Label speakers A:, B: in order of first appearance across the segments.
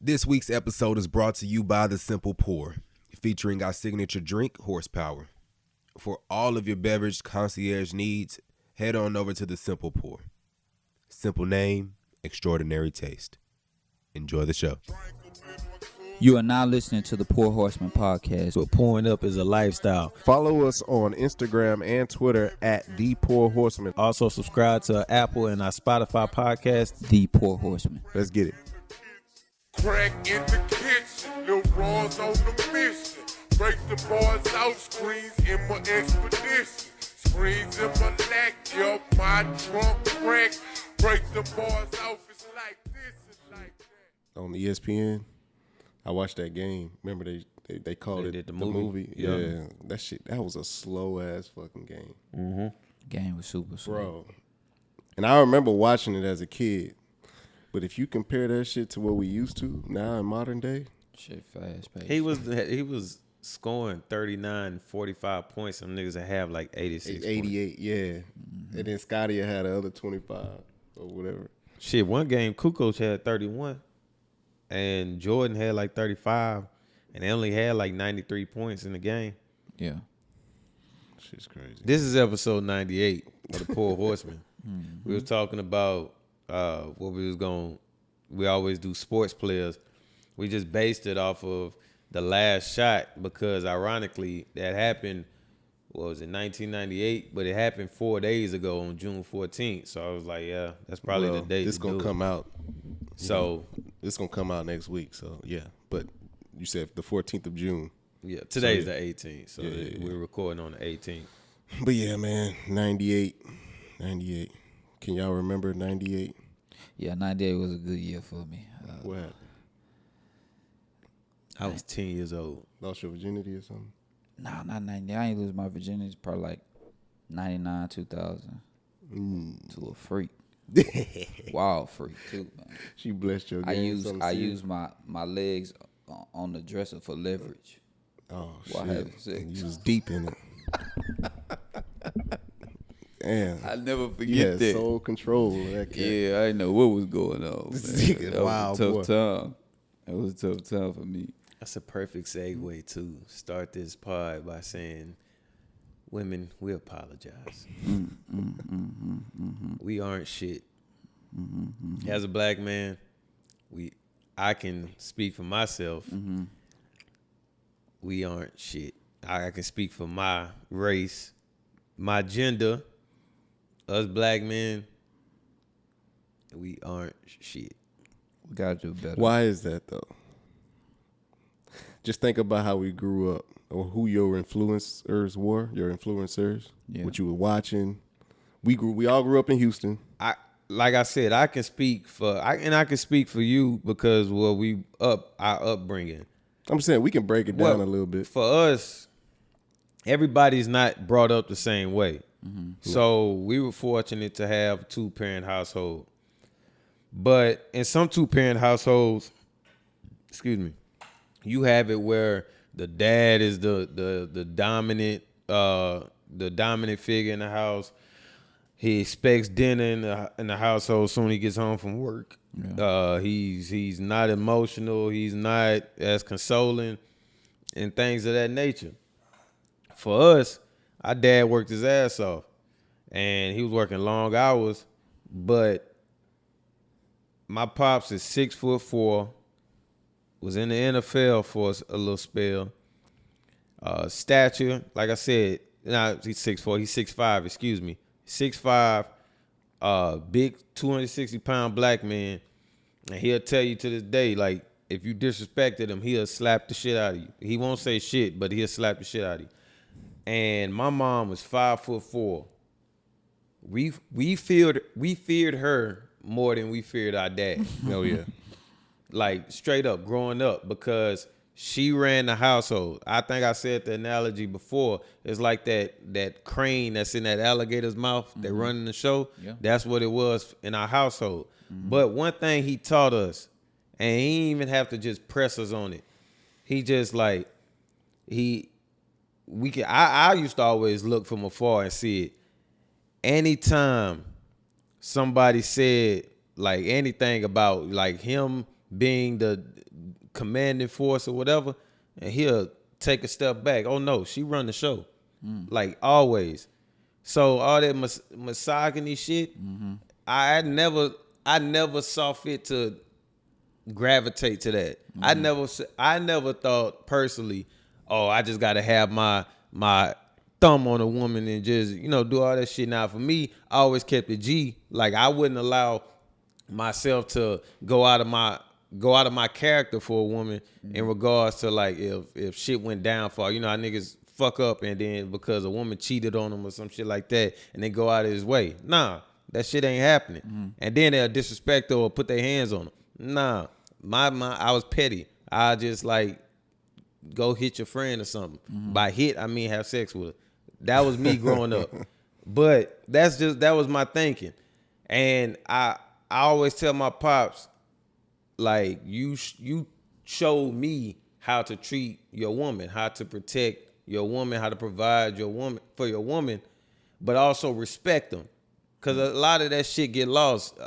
A: This week's episode is brought to you by The Simple Pour, featuring our signature drink, Horsepower. For all of your beverage concierge needs, head on over to The Simple Pour. Simple name, extraordinary taste. Enjoy the show.
B: You are now listening to the Pour Horsemen podcast.
C: But pouring up is a lifestyle.
D: Follow us on Instagram and Twitter at The Pour Horsemen.
C: Also subscribe to Apple and our Spotify podcast,
B: The Pour Horsemen.
D: Let's get it.
E: Crack in the kitchen, Lil Raw's on the mission. Break the bars out, screens in my expedition. Screens in my lack, yo, my trunk crack. Break the bars out, it's like this, it's like that.
D: On ESPN, I watched that game. Remember they called
C: They
D: it
C: did
D: the
C: the
D: movie?
C: movie.
D: Yeah. That was a slow ass fucking game.
C: Mm-hmm.
B: Game was super sweet.
D: Bro. And I remember watching it as a kid. But if you compare that shit to what we used to now in modern day,
B: Shit fast paced.
C: He was scoring 39, 45 points. Some niggas that have like 86
D: 88,
C: points.
D: yeah. Mm-hmm. And then Scotty had the other 25 or whatever.
C: Shit, one game, Kukoc had 31. And Jordan had like 35. And they only had like 93 points in the game.
B: Yeah.
D: Shit's crazy.
C: This is episode 98 of the Pour Horsemen. We was talking about what we always do sports players. We just based it off of the last shot because ironically that happened, what was it, 1998? But it happened 4 days ago on June 14th. So I was like, yeah, that's probably the date.
D: This gonna come out.
C: So
D: It's gonna come out next week. So yeah. But you said the 14th of June.
C: yeah, today's the 18th. So
D: Yeah.
C: we're recording on the 18th.
D: But yeah, man, 98. Can y'all remember 98?
B: Yeah, 98 was a good year for me.
D: What happened?
C: I was 10 years old.
D: Lost your virginity or something?
B: Nah, not 90. I ain't lose my virginity. It's probably like 99, 2000. To a freak. Wild freak, too, man.
D: She blessed your game.
B: I use my legs on the dresser for leverage.
D: Oh,
B: While
D: shit.
B: having sex.
D: You was deep in it. Damn.
B: I never
D: You
B: forget
D: had
B: that.
D: soul control of that cat.
B: Yeah, I didn't know what was going on.
D: This
B: Man.
D: nigga
B: That
D: wild
B: was a
D: boy.
B: tough time. That was a tough time for me.
C: That's a perfect segue to start this pod by saying, women, we apologize. We aren't shit. As a black man, I can speak for myself. We aren't shit. I can speak for my race, my gender. Us black men, we aren't shit.
B: We gotta do better.
D: Why is that, though? Just think about how we grew up or who your influencers were, your influencers,
B: Yeah.
D: what you were watching. We all grew up in Houston.
C: Like I said, I can speak for you because our upbringing.
D: I'm saying we can break it down a little bit.
C: For us, everybody's not brought up the same way. So we were fortunate to have a 2-parent household. But in some 2-parent households, you have it where the dad is the dominant figure in the house. He expects dinner in the household as soon as he gets home from work. Yeah. He's not emotional. He's not as consoling and things of that nature. For us, our dad worked his ass off, and he was working long hours. But my pops is 6'4", was in the NFL for a little spell. Stature, like I said, he's 6'4", he's 6'5", excuse me. 6'5", big 260-pound black man. And he'll tell you to this day, like, if you disrespected him, he'll slap the shit out of you. He won't say shit, but he'll slap the shit out of you. And my mom was 5'4". We feared her more than we feared our dad.
D: Oh, yeah.
C: Like, straight up, growing up, because she ran the household. I think I said the analogy before. It's like that crane that's in that alligator's mouth that running the show.
B: Yeah.
C: That's what it was in our household. But one thing he taught us, and he didn't even have to just press us on it. He just I used to always look from afar and see it. Anytime somebody said like anything about like him being the commanding force or whatever, and he'll take a step back. Oh no, she run the show, like always. So all that misogyny shit, I never saw fit to gravitate to that. I never thought personally, oh, I just gotta have my thumb on a woman and just, do all that shit. Now for me, I always kept it G. Like I wouldn't allow myself to go out of my character for a woman in regards to like if shit went down for, how niggas fuck up and then because a woman cheated on him or some shit like that and they go out of his way. Nah, that shit ain't happening. And then they'll disrespect her or put their hands on him. Nah, I was petty. I just like go hit your friend or something. By hit, I mean have sex with her. That was me growing up. But that was my thinking. And I always tell my pops, like, you showed me how to treat your woman, how to protect your woman, how to provide for your woman, but also respect them. Because a lot of that shit get lost.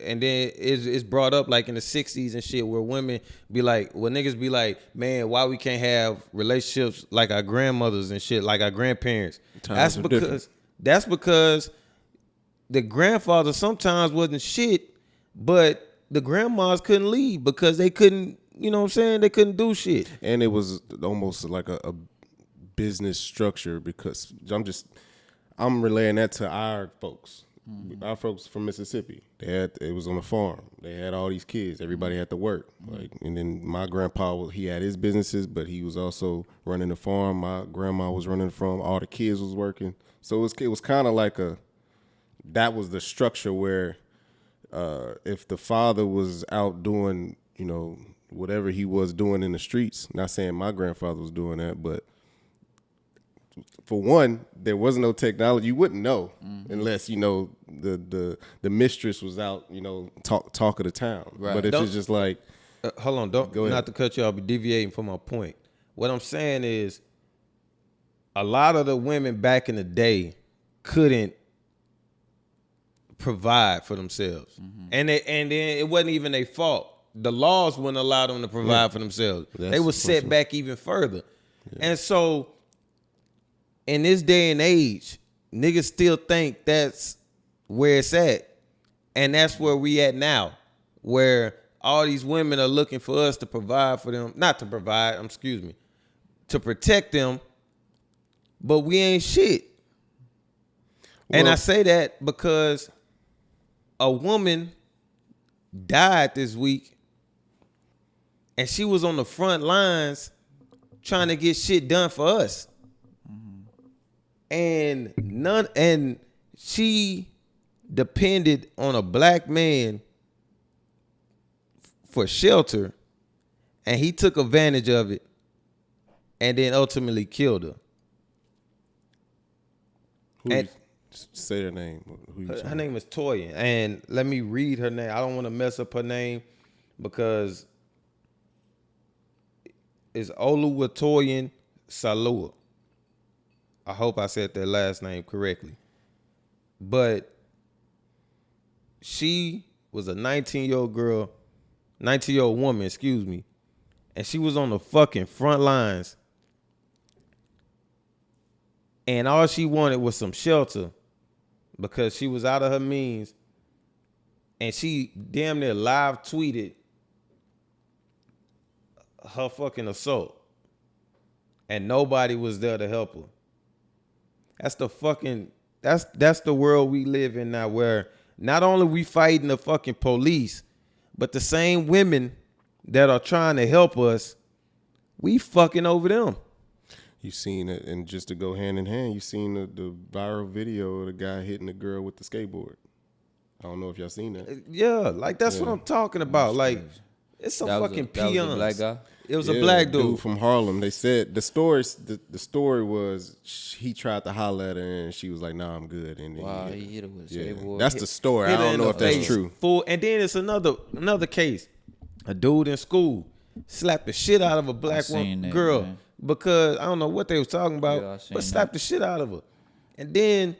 C: And then it's brought up like in the 60s and shit where women be like, niggas be like, man, why we can't have relationships like our grandmothers and shit, like our grandparents. That's because the grandfather sometimes wasn't shit, but the grandmas couldn't leave because they couldn't, you know what I'm saying? They couldn't do shit.
D: And it was almost like a business structure because I'm relaying that to our folks. Our folks from Mississippi, it was on a farm. They had all these kids. Everybody had to work. And then my grandpa, he had his businesses, but he was also running the farm. My grandma was running the farm. All the kids was working. So it was kind of like that was the structure where if the father was out doing, whatever he was doing in the streets, not saying my grandfather was doing that, but for one, there was no technology. You wouldn't know unless the mistress was out, talk of the town. Right. But if it's just like,
C: hold on, don't go ahead. Not to cut you off, but deviating from my point. What I'm saying is, a lot of the women back in the day couldn't provide for themselves, and then it wasn't even their fault. The laws wouldn't allow them to provide for themselves. They were set back even further, and so. In this day and age, niggas still think that's where it's at. And that's where we at now, where all these women are looking for us to provide for them. Not to provide, to protect them, but we ain't shit. And I say that because a woman died this week and she was on the front lines trying to get shit done for us. And she depended on a black man for shelter, and he took advantage of it and then ultimately killed her.
D: Say her name.
C: Her name is Toya, and let me read her name. I don't want to mess up her name because it's Oluwatoyin Salua. I hope I said that last name correctly. But she was a 19-year-old woman, and she was on the fucking front lines. And all she wanted was some shelter because she was out of her means. And she damn near live tweeted her fucking assault. And nobody was there to help her. That's the world we live in now, where not only we fighting the fucking police, but the same women that are trying to help us, we fucking over them.
D: You seen it, and just to go hand in hand, you seen the viral video of the guy hitting the girl with the skateboard. I don't know if y'all seen that.
C: Yeah, like that's what I'm talking about. Like it's some fucking peons.
B: That was a black guy?
C: It was a black dude
D: from Harlem. They said the story was he tried to holler at her and she was like, "Nah, I'm good." And then
B: he hit her with a skateboard.
D: That's the story. I don't know if that's true.
C: And then it's another case. A dude in school slapped the shit out of a black girl because I don't know what they was talking about, but slapped the shit out of her. And then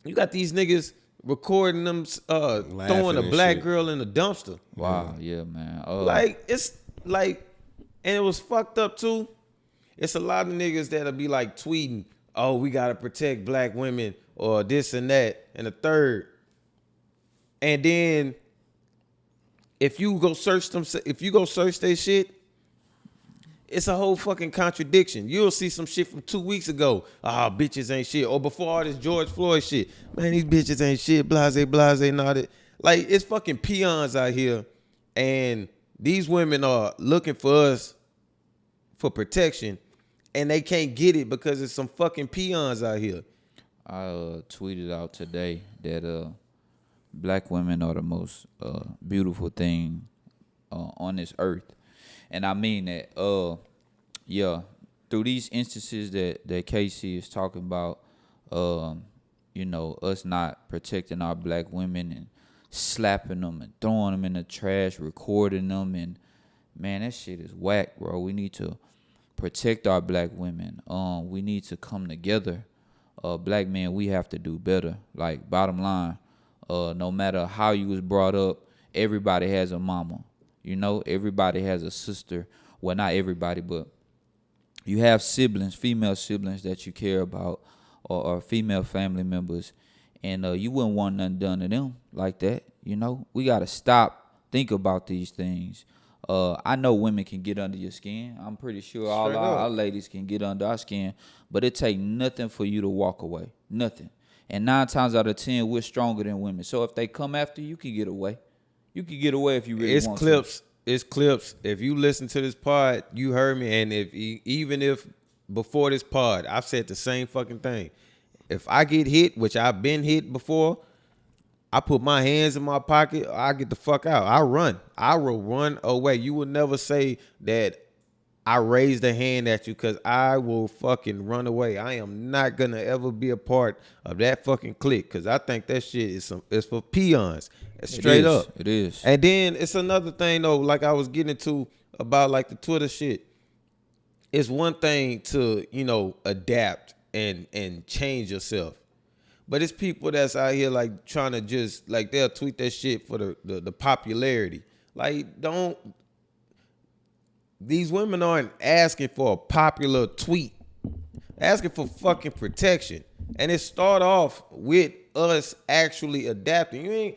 C: you got these niggas recording them throwing a black girl in a dumpster.
B: Wow, yeah, man.
C: Like it's like And it was fucked up too. It's a lot of niggas that'll be like tweeting, oh, we gotta protect black women or this and that and the third. And then if you go search their shit, it's a whole fucking contradiction. You'll see some shit from 2 weeks ago. Ah, bitches ain't shit. Or before all this George Floyd shit. Man, these bitches ain't shit. Blase, and all that. Like, it's fucking peons out here. And these women are looking for us for protection. And they can't get it because there's some fucking peons out here.
B: I tweeted out today that black women are the most beautiful thing on this earth. And I mean that, through these instances that Casey is talking about, us not protecting our black women and slapping them and throwing them in the trash, recording them, and man, that shit is whack, bro. We need to protect our black women. We need to come together. Black men, we have to do better. Like, bottom line, no matter how you was brought up, everybody has a mama. Everybody has a sister. Well, not everybody, but you have siblings, female siblings that you care about, or female family members, and you wouldn't want nothing done to them like that. We got to think about these things. I know women can get under your skin. I'm pretty sure all our ladies can get under our skin, but it take nothing for you to walk away. Nothing. And 9 times out of 10, we're stronger than women. So if they come after you, you can get away. You can get away if you really want to.
C: It's clips. If you listen to this pod, you heard me. And even if before this pod, I've said the same fucking thing. If I get hit, which I've been hit before, I put my hands in my pocket, I get the fuck out. I run. I will run away. You will never say that I raised a hand at you, because I will fucking run away. I am not going to ever be a part of that fucking clique, because I think that shit is for peons. Straight up.
B: It is.
C: And then it's another thing, though, like I was getting to about like the Twitter shit. It's one thing to, adapt and change yourself. But it's people that's out here like trying to just, like, they'll tweet that shit for the popularity. Like, these women aren't asking for a popular tweet, asking for fucking protection. And it start off with us actually adapting.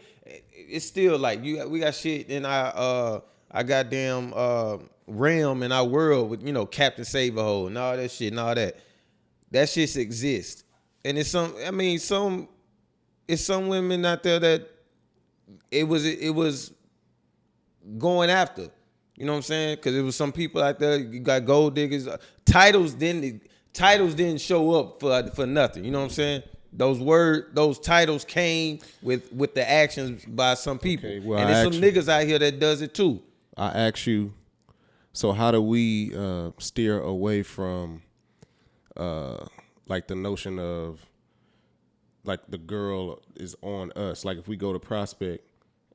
C: It's still like we got shit in our goddamn realm in our world with Captain Save-A-Hole and all that shit and all that. That shit exists. And it's some women out there that it was going after. You know what I'm saying? Because it was some people out there. You got gold diggers. Titles didn't show up for nothing. You know what I'm saying? Those titles came with the actions by some people. Okay, well, and there's some niggas out here that does it too.
D: I ask you, so how do we steer away from like the notion of like the girl is on us? Like if we go to Prospect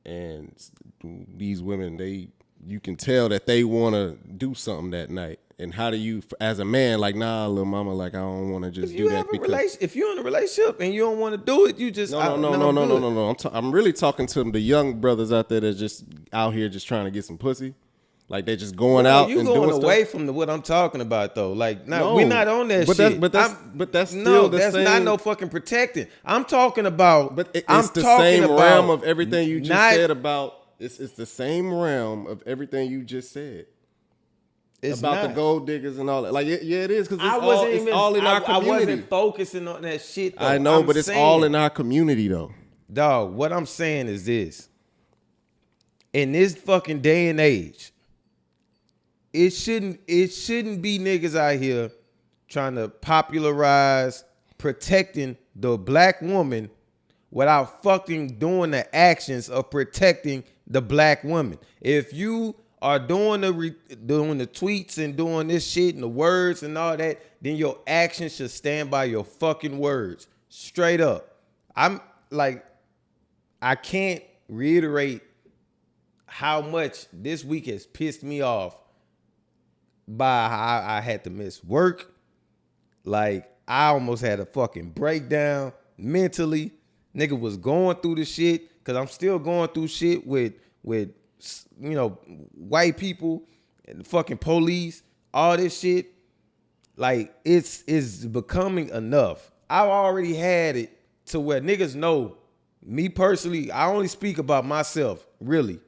D: and these women, you can tell that they want to do something that night. And how do you, as a man, like, nah, little mama, like, I don't want to just do that.
C: If you're in a relationship and you don't want to do it, you just
D: no. I'm really talking to the young brothers out there that's just out here just trying to get some pussy. Like they just going out and doing stuff. You going away
C: from what I'm talking about though. Like, we're not on that shit.
D: That's still the same.
C: That's not no fucking protecting. I'm talking about.
D: But it's the same realm of everything you just said about. It's the same realm of everything you just said. It's about the gold diggers and all that. Like, yeah, it is, because it's all in our community.
C: I wasn't focusing on that shit, though.
D: I know, but it's all in our community, though.
C: Dog, what I'm saying is this. In this fucking day and age, it shouldn't be niggas out here trying to popularize protecting the black woman without fucking doing the actions of protecting the black woman. If you are doing the tweets and doing this shit and the words and all that, then your actions should stand by your fucking words. Straight up. I'm like, I can't reiterate how much this week has pissed me off by how I had to miss work. Like, I almost had a fucking breakdown mentally. Nigga was going through the shit, because I'm still going through shit with white people and the fucking police, all this shit, like it's becoming enough. I've already had it to where niggas know me personally. I only speak about myself, really.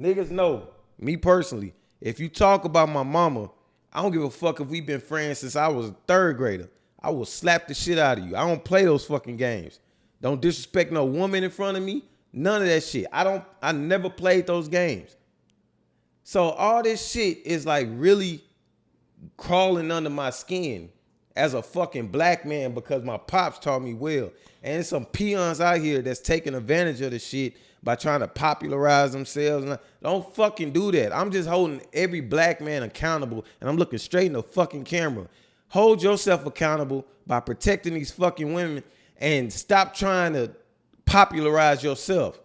C: Niggas know me personally. If you talk about my mama, I don't give a fuck if we've been friends since I was a third grader. I will slap the shit out of you. I don't play those fucking games. Don't disrespect no woman in front of me. None of that shit. I never played those games. So all this shit is like really crawling under my skin as a fucking black man because my pops taught me well. And there's some peons out here that's taking advantage of the shit by trying to popularize themselves. Don't fucking do that. I'm just holding every black man accountable, and I'm looking straight in the fucking camera. Hold yourself accountable by protecting these fucking women and stop trying to popularize yourself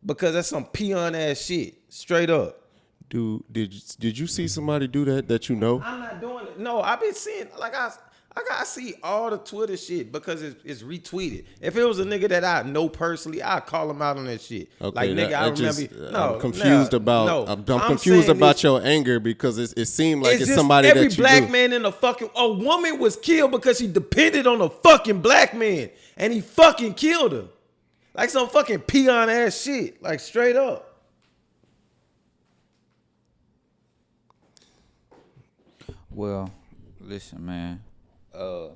C: because that's some peon ass shit. Straight up.
D: Dude, did you see somebody do that you know?
C: I'm not doing it. No, I've been seeing, like I see all the Twitter shit because it's retweeted. If it was a nigga that I know personally, I'd call him out on that shit.
D: Okay,
C: like nigga, I remember.
D: I'm confused I'm confused about your anger because it seemed like it's somebody that you
C: every black man in a woman was killed because she depended on a fucking black man and he fucking killed her. Like some fucking peon ass shit. Like straight up.
B: Well, listen, man. All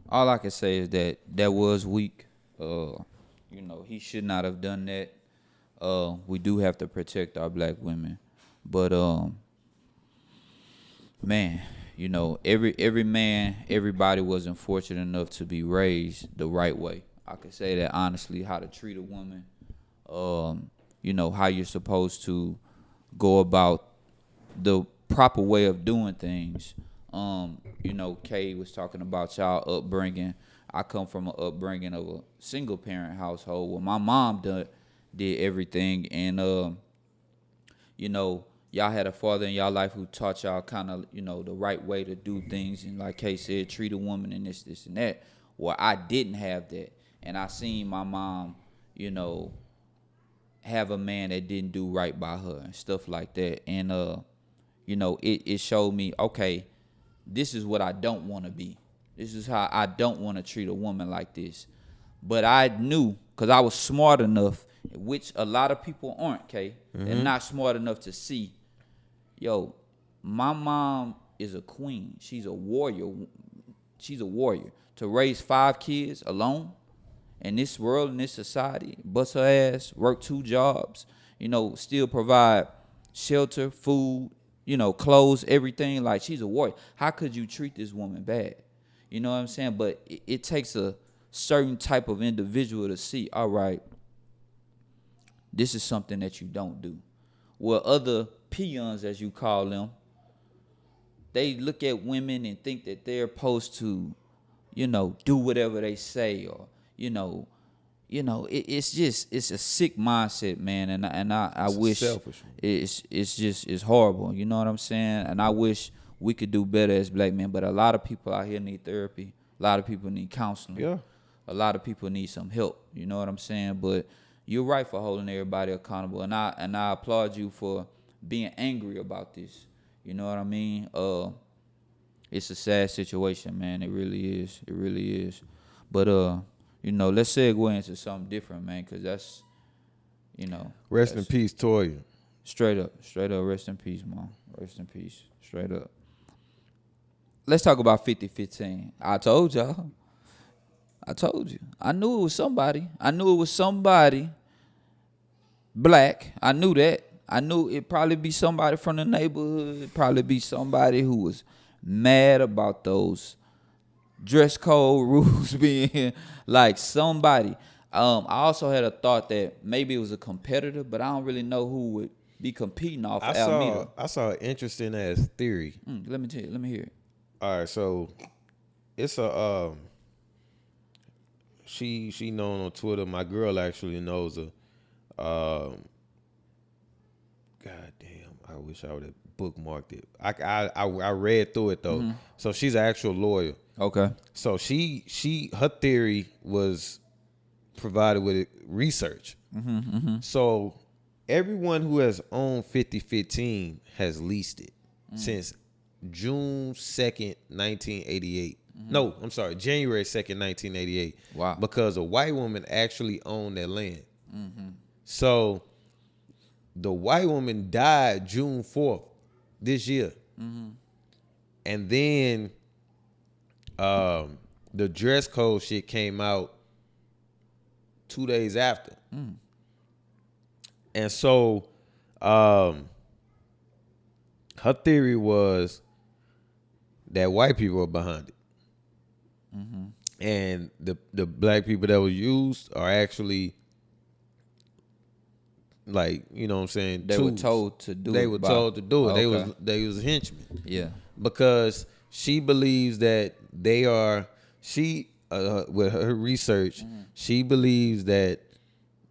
B: I can say is that was weak. He should not have done that. We do have to protect our black women, but man, every man, everybody wasn't fortunate enough to be raised the right way. I could say that honestly, how to treat a woman, how you're supposed to go about the proper way of doing things. Kay was talking about y'all upbringing. I come from an upbringing of a single parent household where my mom did everything, and y'all had a father in y'all life who taught y'all kind of the right way to do things, and like Kay said, treat a woman and this and that. Well, I didn't have that, and I seen my mom have a man that didn't do right by her and stuff like that, and it showed me, okay, this is what I don't want to be. This is how I don't want to treat a woman like this. But I knew, because I was smart enough, which a lot of people aren't, Kay. Mm-hmm. They're not smart enough to see, my mom is a queen. She's a warrior. She's a warrior. To raise 5 kids alone in this world, in this society, bust her ass, work 2 jobs, still provide shelter, food, clothes, everything. Like, she's a warrior. How could you treat this woman bad? You know what I'm saying? But it takes a certain type of individual to see, all right, this is something that you don't do. Well, other peons, as you call them, they look at women and think that they're supposed to, do whatever they say, or, it's a sick mindset, man, and I wish selfish. It's horrible. You know what I'm saying? And I wish we could do better as black men. But a lot of people out here need therapy. A lot of people need counseling. Yeah. A lot of people need some help. You know what I'm saying? But you're right for holding everybody accountable, and I applaud you for being angry about this. You know what I mean? It's a sad situation, man. It really is. It really is. But let's segue into something different, man, because that's,
C: Rest in peace, Toya.
B: Straight up, rest in peace, Mom. Rest in peace, straight up. Let's talk about 50-15. I told y'all. I told you. I knew it was somebody. I knew it was somebody black. I knew that. I knew it'd probably be somebody from the neighborhood. It'd probably be somebody who was mad about those dress code rules being like somebody. I also had a thought that maybe it was a competitor, but I don't really know who would be competing off Alameda.
C: I saw an interesting ass theory.
B: Let me tell you. Let me hear it.
C: All right, so it's a she known on Twitter. My girl actually knows her. God damn, I wish I would have bookmarked it. I read through it though. Mm-hmm. So she's an actual lawyer.
B: Okay.
C: So her theory was provided with research. Mm-hmm, mm-hmm. So everyone who has owned 5015 has leased it since June 2nd, 1988. No, I'm sorry, January 2nd, 1988.
B: Wow.
C: Because a white woman actually owned that land. So the white woman died June 4th this year. And then the dress code shit came out 2 days after. And so her theory was that white people are behind it. And the black people that were used are actually, like, you know what I'm saying?
B: They were told to do it.
C: They were told to do it.
B: Okay.
C: They was henchmen.
B: Yeah.
C: Because she believes that they are, with her research, she believes that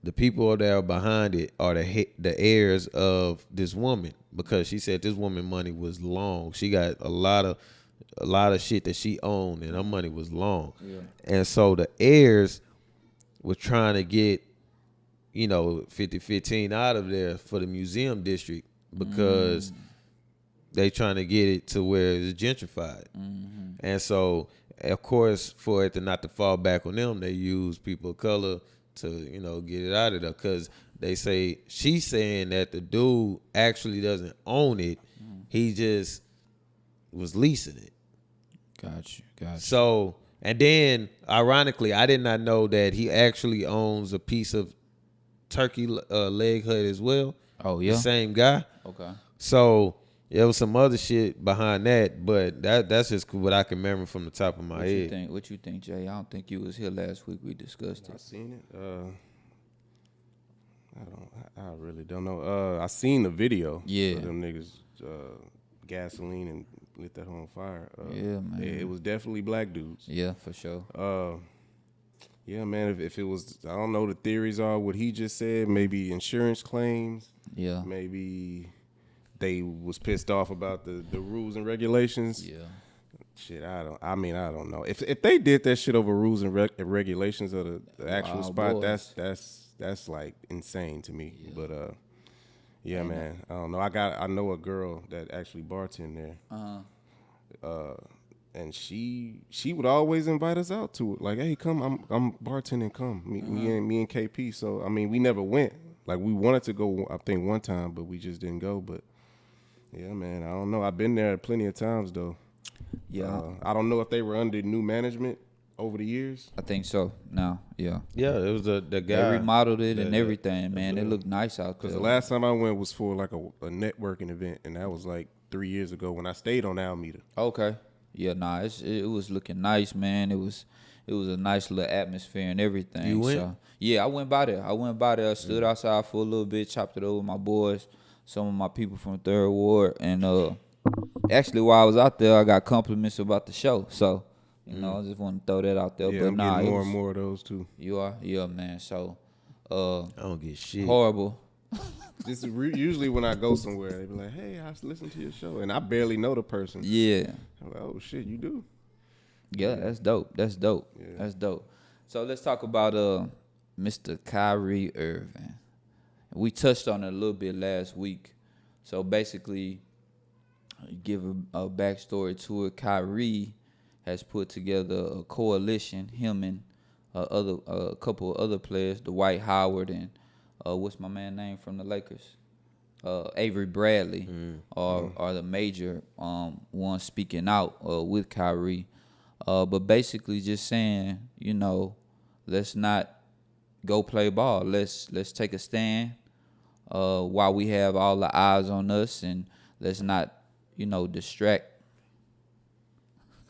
C: the people that are behind it are the heirs of this woman, because she said this woman money was long. She got a lot of shit that she owned, and her money was long. Yeah. And so the heirs were trying to get, 5015 out of there for the museum district, because they trying to get it to where it's gentrified. And so, of course, for it not to fall back on them, they use people of color to, get it out of there, because they say, she's saying that the dude actually doesn't own it. He just was leasing it.
B: Gotcha.
C: So, and then, ironically, I did not know that he actually owns a piece of Turkey Leg Hut as well.
B: Oh, yeah?
C: The same guy.
B: Okay.
C: So, there was some other shit behind that, but that's just what I can remember from the top of my head.
B: What you think, Jay? I don't think you was here last week. We discussed it.
D: I seen it. I really don't know. I seen the video.
B: Yeah.
D: Of them niggas gasoline and lit that hoe on fire.
B: Yeah, man.
D: It was definitely black dudes.
B: Yeah, for sure.
D: Yeah, man. If it was, I don't know. The theories are what he just said. Maybe insurance claims.
B: Yeah.
D: Maybe they was pissed off about the rules and regulations.
B: Yeah.
D: Shit, I don't know. If they did that shit over rules and regulations of the actual spot,
B: boys.
D: that's like insane to me. Yeah. But yeah, man, I don't know. I know a girl that actually bartend there. And she would always invite us out to it. Like, hey, come, I'm bartending, come. Me and KP. So I mean, we never went. Like, we wanted to go, I think, one time, but we just didn't go. But yeah, man, I don't know. I've been there plenty of times though.
B: Yeah.
D: I don't know if they were under new management over the years.
B: I think so. Now, yeah.
C: Yeah, it was the guy.
B: They remodeled it and everything, man. It looked nice out there.
D: Because the last time I went was for like a networking event, and that was like 3 years ago when I stayed on Alameda.
B: Okay. Yeah, nah, it was looking nice, man. It was a nice little atmosphere and everything.
C: You went?
B: So, yeah, I went by there. I stood outside for a little bit, chopped it over with my boys, some of my people from 3rd Ward, and actually while I was out there, I got compliments about the show. So, you know, I just want to throw that out there.
D: Yeah,
B: but
D: I'm
B: nah,
D: getting more and more of those too.
B: You are? Yeah, man. So,
C: I don't get shit.
B: horrible.
D: This is usually when I go somewhere, they be like, "Hey, I listen to your show," and I barely know the person.
B: Yeah.
D: I'm like, "Oh shit, you do?"
B: Yeah, that's dope. That's dope.
D: Yeah.
B: That's dope. So let's talk about Mr. Kyrie Irving. We touched on it a little bit last week. So basically, give a backstory to it. Kyrie has put together a coalition, him and a couple of other players, Dwight Howard and what's my man name from the Lakers? Avery Bradley are the major ones speaking out with Kyrie. But basically just saying, you know, let's not go play ball. Let's take a stand while we have all the eyes on us, and let's not, you know, distract.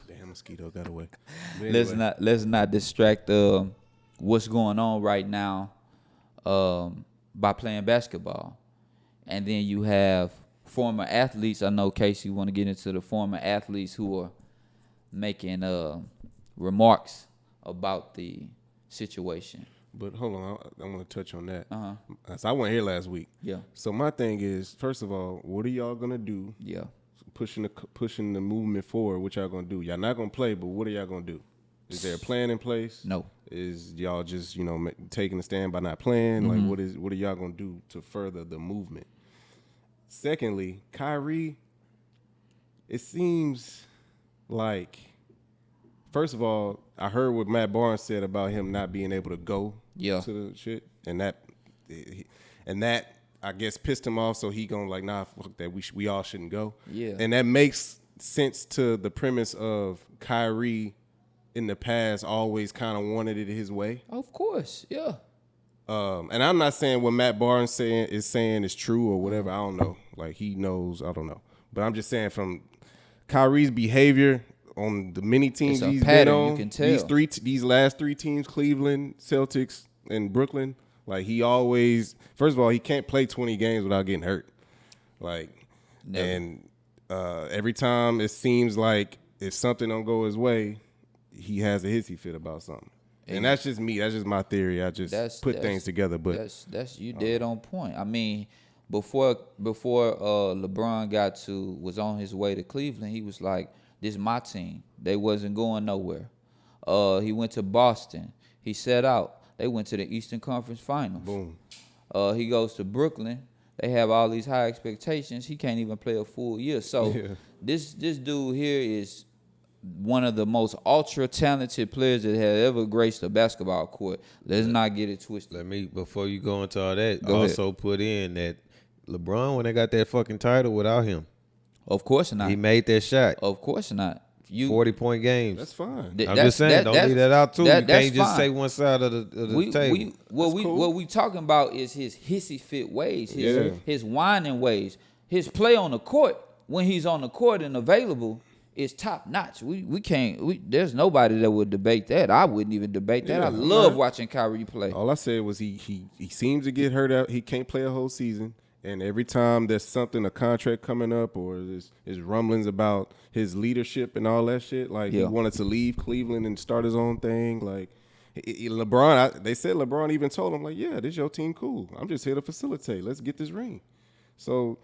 D: Damn, mosquito got away.
B: Let's not distract what's going on right now by playing basketball. And then you have former athletes. I know Casey want to get into the former athletes who are making remarks about the situation.
D: But hold on, I want to touch on that. So I wasn't here last week.
B: Yeah.
D: So my thing is, first of all, what are y'all gonna do?
B: Yeah.
D: Pushing the movement forward. What y'all gonna do? Y'all not gonna play, but what are y'all gonna do? Is there a plan in place?
B: No.
D: Is y'all just taking a stand by not playing?
B: Mm-hmm.
D: Like what are y'all gonna do to further the movement? Secondly, Kyrie, it seems like, first of all, I heard what Matt Barnes said about him not being able to go to the shit, and that I guess pissed him off. So he gonna like, nah, fuck that. We all shouldn't go.
B: Yeah,
D: and that makes sense to the premise of Kyrie in the past always kind of wanted it his way.
B: Of course, yeah.
D: And I'm not saying what Matt Barnes is saying is true or whatever. I don't know. Like he knows. I don't know. But I'm just saying from Kyrie's behavior on the many teams he's
B: pattern,
D: been on,
B: you can tell.
D: these last 3 teams, Cleveland, Celtics, and Brooklyn, like he always, first of all, he can't play 20 games without getting hurt. Like,
B: Never.
D: And every time it seems like if something don't go his way, he has a hissy fit about something. And that's just me. That's just my theory. I just put things together. But
B: that's you dead on point. I mean, before LeBron was on his way to Cleveland, he was like, "This is my team." They wasn't going nowhere. He went to Boston. He set out. They went to the Eastern Conference Finals.
D: boom.
B: He goes to Brooklyn. They have all these high expectations. He can't even play a full year. So this dude here is one of the most ultra talented players that have ever graced a basketball court. Let's not get it twisted.
C: Let me, before you go into all that,
B: Go
C: also put in that LeBron, when they got that fucking title without him,
B: Of course not.
C: he made that shot.
B: Of course not.
C: 40-point games.
D: That's fine.
C: I'm just saying, don't leave that out too. You can't just say one side of the table.
B: What we talking about is his hissy fit ways,
D: Yeah.
B: his whining ways, his play on the court when he's on the court and available is top notch. We can't. There's nobody that would debate that. I wouldn't even debate that.
D: Yeah,
B: I love watching Kyrie play.
D: All I said was he seems to get hurt out. He can't play a whole season. And every time there's something, a contract coming up, or there's rumblings about his leadership and all that shit, like he wanted to leave Cleveland and start his own thing. Like LeBron, they said LeBron even told him, like, yeah, this your team, cool. I'm just here to facilitate. Let's get this ring. So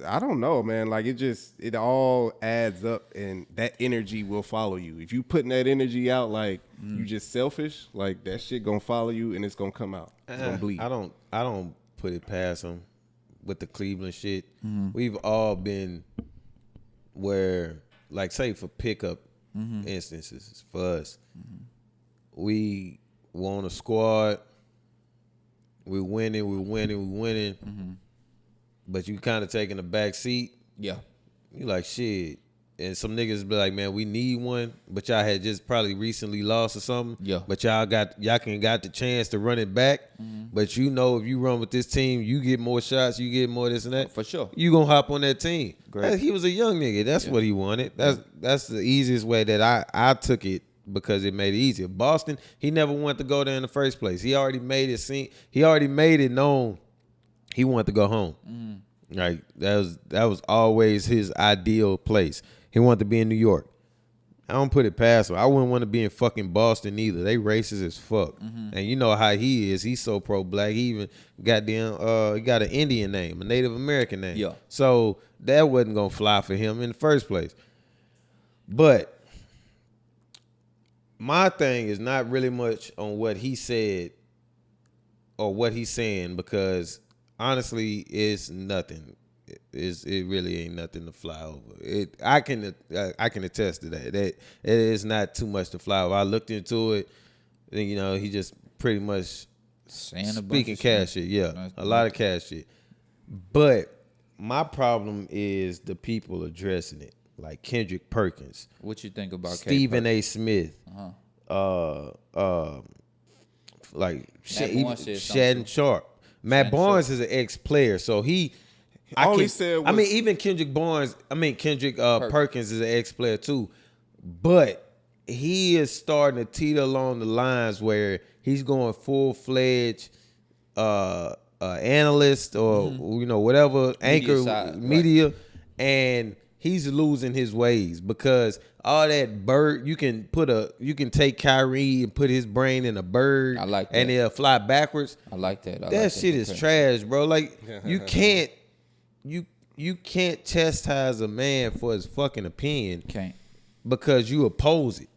D: I don't know, man. Like it all adds up, and that energy will follow you. If you putting that energy out, like you just selfish, like that shit gonna follow you, and it's gonna come out. It's gonna bleed.
C: I don't put it past him with the Cleveland shit. We've all been where, like, say for pickup instances for us, we want a squad. We're winning. But you kind of taking a back seat.
B: Yeah.
C: You like, shit. And some niggas be like, man, we need one, but y'all had just probably recently lost or something.
B: Yeah.
C: But y'all got the chance to run it back. But you know, if you run with this team, you get more shots, you get more this and that.
B: For sure.
C: You gonna hop on that team.
B: Great.
C: He was a young nigga. That's what he wanted. That's the easiest way that I took it, because it made it easier. Boston, he never wanted to go there in the first place. He already made it known he wanted to go home. Like that was always his ideal place. He wanted to be in New York. I don't put it past him. I wouldn't want to be in fucking Boston either. They racist as fuck. And you know how he is. He's so pro-black. He even he got an Indian name, a Native American name.
B: Yeah.
C: So that wasn't going to fly for him in the first place. But my thing is not really much on what he said or what he's saying, because honestly, it's nothing. It really ain't nothing to fly over. I can attest to that. That it is not too much to fly over. I looked into it, and he just pretty much speaking cash shit. Yeah, a lot of cash shit. But my problem is the people addressing it, like Kendrick Perkins.
B: What you think about
C: Stephen A. Smith? Like Shannon Sharp. Matt Barnes is an ex-player, so even Kendrick Perkins is an ex-player too, but he is starting to teeter along the lines where he's going full-fledged analyst or whatever media, and he's losing his ways, because all that bird, you can take Kyrie and put his brain in a bird,
B: I like that,
C: and it'll fly backwards.
B: I like that.
C: That shit is trash, bro. Like you can't chastise a man for his fucking opinion.
B: Can't.
C: Because you oppose it.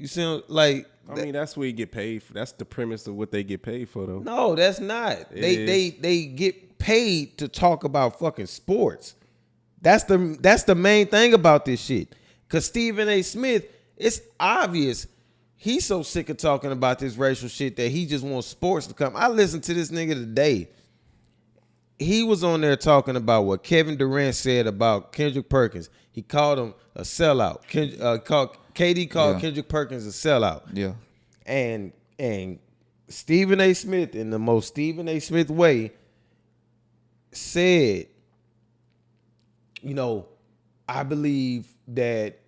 C: You see, like
D: I mean, that's what you get paid for. That's the premise of what they get paid for, though.
C: no, that's not. They get paid to talk about fucking sports. That's the main thing about this shit. Cause Stephen A. Smith, it's obvious he's so sick of talking about this racial shit that he just wants sports to come. I listened to this nigga today. He was on there talking about what Kevin Durant said about Kendrick Perkins. He called him a sellout. KD called Kendrick Perkins a sellout.
B: Yeah.
C: And Stephen A. Smith, in the most Stephen A. Smith way, said, you know, I believe that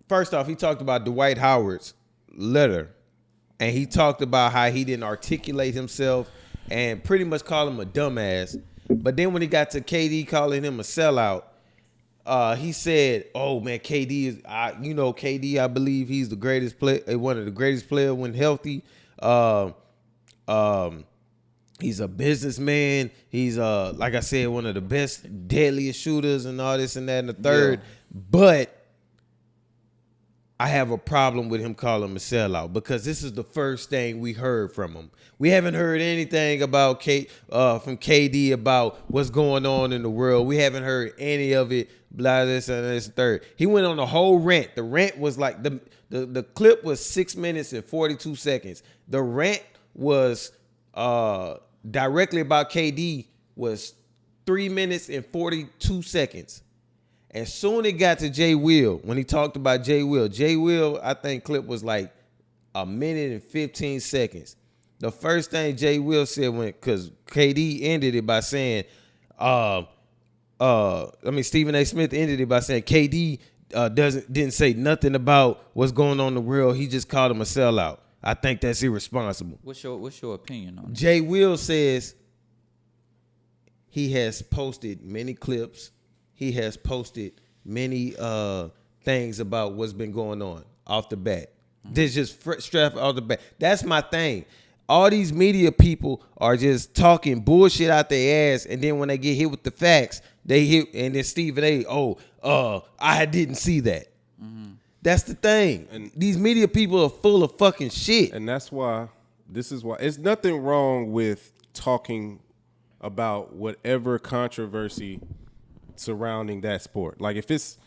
C: first off, he talked about Dwight Howard's letter, and he talked about how he didn't articulate himself and pretty much call him a dumbass. But then when he got to KD calling him a sellout, he said, "Oh man, KD is, KD. I believe he's the greatest player, one of the greatest players when healthy. He's a businessman. He's like I said, one of the best, deadliest shooters, and all this and that and the third. Yeah. But I have a problem with him calling him a sellout because this is the first thing we heard from him. We haven't heard anything about from KD about what's going on in the world. We haven't heard any of it. Blah, this and this and third. He went on a whole rant. The rant was like the clip was 6 minutes and 42 seconds. The rant was directly about KD was 3 minutes and 42 seconds. And soon it got to Jay Will. When he talked about Jay Will, I think clip was like 1 minute and 15 seconds. The first thing Jay Will said because KD ended it by saying, Stephen A. Smith ended it by saying KD didn't say nothing about what's going on in the world. He just called him a sellout. I think that's irresponsible.
B: What's your opinion on it?
C: Jay Will says he has posted many clips. He has posted many things about what's been going on off the bat. This just straight off the bat. That's my thing. All these media people are just talking bullshit out their ass, and then when they get hit with the facts, they hit, and then Stephen A. I didn't see that. Mm-hmm. That's the thing. And these media people are full of fucking shit.
D: And this is why it's nothing wrong with talking about whatever controversy surrounding that sport. Like if it's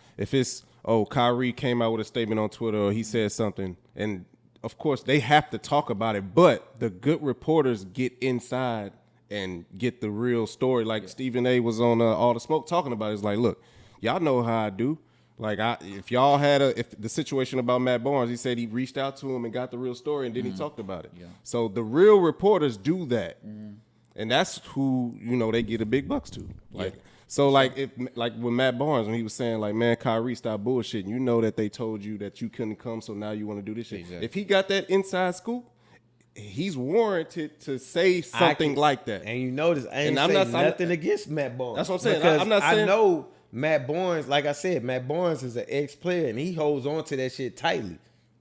D: Kyrie came out with a statement on Twitter or he said something, and of course they have to talk about it, but the good reporters get inside and get the real story. Like Stephen A. was on All the Smoke talking about it. It's like, look, y'all know how I do. Like if the situation about Matt Barnes, he said he reached out to him and got the real story, and then he talked about it. Yeah. So the real reporters do that, and that's who they get the big bucks to. Like. Yeah. So like with Matt Barnes, when he was saying like, man, Kyrie, stop bullshitting. You know that they told you that you couldn't come, so now you want to do this shit. Exactly. If he got that inside scoop, he's warranted to say something like that.
C: And you notice I ain't saying nothing against Matt Barnes.
D: That's what I'm saying. Because I'm not saying.
C: I know Matt Barnes, like I said, Matt Barnes is an ex-player, and he holds on to that shit tightly.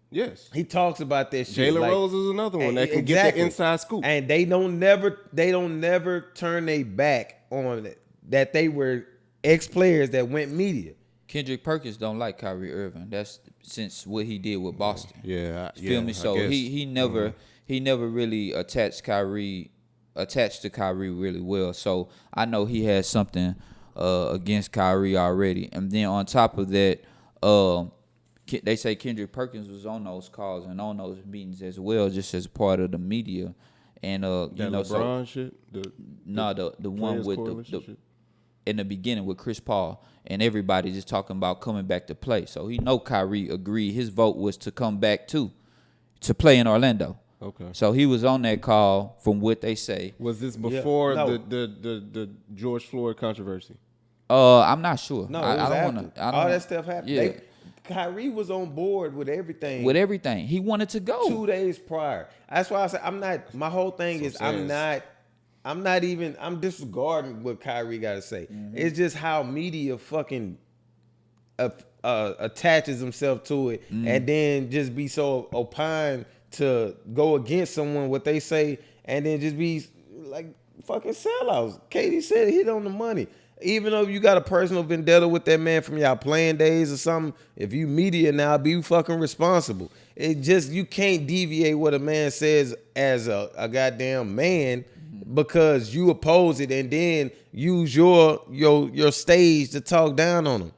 D: Yes.
C: He talks about that shit.
D: Jalen Rose is another one that can get the inside scoop.
C: And they don't never turn their back on it. That they were ex-players that went media.
B: Kendrick Perkins don't like Kyrie Irving. That's since what he did with Boston.
D: Yeah,
B: feel me? So he never really attached to Kyrie really well. So I know he has something against Kyrie already. And then on top of that, they say Kendrick Perkins was on those calls and on those meetings as well, just as part of the media. And
D: LeBron shit.
B: The one with the in the beginning with Chris Paul and everybody just talking about coming back to play. So he know Kyrie agreed. His vote was to come back to play in Orlando.
D: Okay.
B: So he was on that call from what they say.
D: Was this before the George Floyd controversy?
B: I'm not sure.
C: No, I don't want to. All that stuff happened. Yeah. Kyrie was on board with everything.
B: He wanted to go
C: 2 days prior. That's why I said my whole thing is I'm disregarding what Kyrie got to say. Mm-hmm. It's just how media fucking attaches himself to it, and then just be so opined to go against someone what they say, and then just be like fucking sellouts. KD said he hit on the money. Even though you got a personal vendetta with that man from y'all playing days or something, if you media now, be fucking responsible. It just, you can't deviate what a man says as a goddamn man because you oppose it and then use your stage to talk down on him.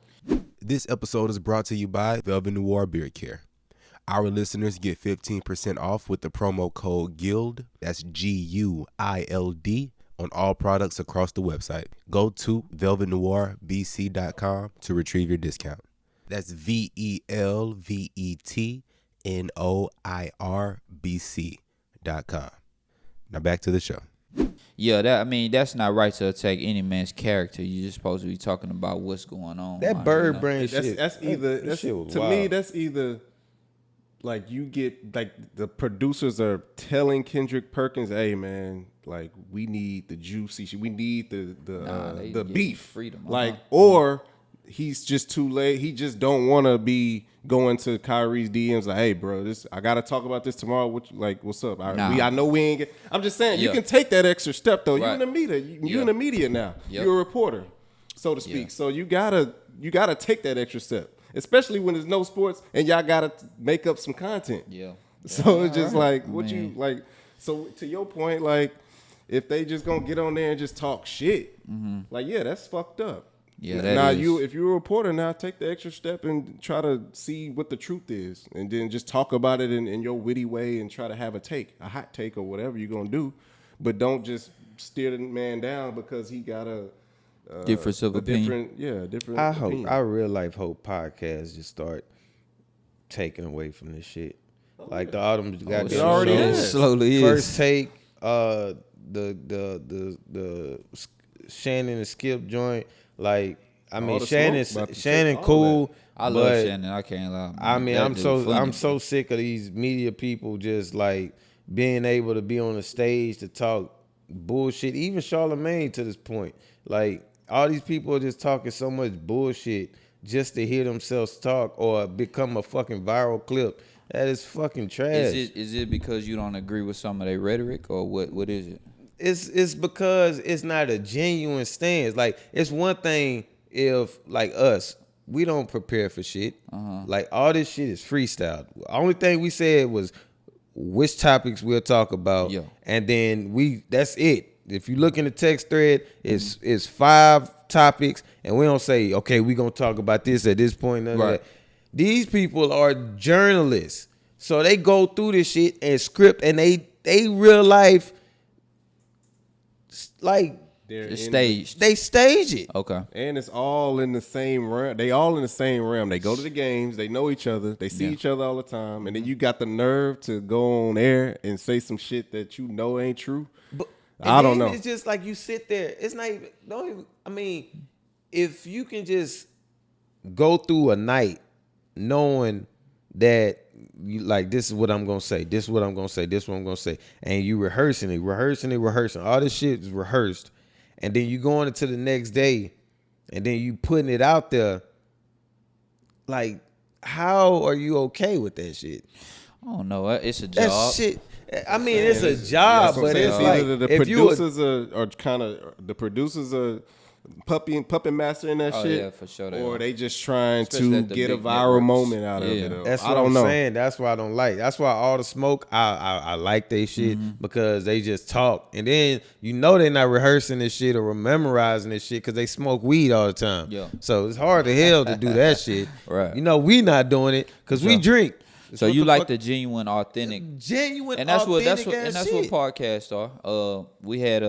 A: This episode is brought to you by Velvet Noir Beard Care. Our listeners get 15% off with the promo code GUILD, that's GUILD, on all products across the website. Go to velvetnoirbc.com to retrieve your discount. That's VELVETNOIRBC.com. Now back to the show.
B: Yeah, that's not right to attack any man's character. You're just supposed to be talking about what's going on.
C: That bird brain shit.
D: That's either to me. That's either like you get like the producers are telling Kendrick Perkins, "Hey man, like we need the juicy shit. We need the beef,
B: freedom,
D: like or." He's just too late. He just don't want to be going to Kyrie's DMs like, "Hey, bro, I gotta talk about this tomorrow. What's up? I know we ain't get." I'm just saying, you can take that extra step though. Right. You in the media. You in the media now. Yep. You're a reporter, so to speak. Yeah. So you gotta take that extra step, especially when there's no sports and y'all gotta make up some content. Yeah. So it's just like what you like. So to your point, like if they just gonna get on there and just talk shit, like that's fucked up.
B: Yeah,
D: now if you're a reporter now, take the extra step and try to see what the truth is, and then just talk about it in your witty way and try to have a hot take or whatever you're gonna do, but don't just steer the man down because he got a
B: difference of opinion.
D: Different.
C: I real life hope podcasts just start taking away from this shit. Like the Autumn got
D: it already is.
B: Slowly
C: First Take, the Shannon and Skip joint. Like I mean, Shannon cool.
B: I love Shannon. I can't lie.
C: I mean, I'm so sick of these media people just like being able to be on the stage to talk bullshit. Even Charlamagne to this point, like all these people are just talking so much bullshit just to hear themselves talk or become a fucking viral clip. That is fucking trash.
B: Is it because you don't agree with some of their rhetoric or what is it?
C: It's because it's not a genuine stance. Like it's one thing if like us, we don't prepare for shit. Like all this shit is freestyle. The only thing we said was which topics we'll talk about, and then that's it. If you look in the text thread, it's 5 topics, and we don't say okay, we gonna talk about this at this point. None of that. These people are journalists, so they go through this shit and script, and they real life. Like
B: they stage
C: it.
B: Okay.
D: And it's all in the same realm. They all in the same realm. They go to the games. They know each other. They see each other all the time. And then you got the nerve to go on air and say some shit that you know ain't true.
C: But
D: I don't know.
C: It's just like you sit there. It's not even. I mean, if you can just go through a night knowing that. You like this is what I'm gonna say. This is what I'm gonna say. This is what I'm gonna say. And you rehearsing it. All this shit is rehearsed, and then you going into the next day, and then you putting it out there. Like, how are you okay with that shit?
B: I don't know. It's a job.
C: That shit. I mean, it's a job, but it's like
D: the producers are kind of puppet mastering that shit.
B: Yeah, for sure.
D: Or they just trying to get a viral moment out of it.
C: That's what I'm saying. That's why I don't like. That's why all the smoke, I like they shit because they just talk. And then they're not rehearsing this shit or memorizing this shit because they smoke weed all the time. Yeah. So it's hard to hell to do that shit.
B: Right.
C: We not doing it because we drink.
B: So you like the genuine, authentic,
C: and
B: that's what podcasts are. We had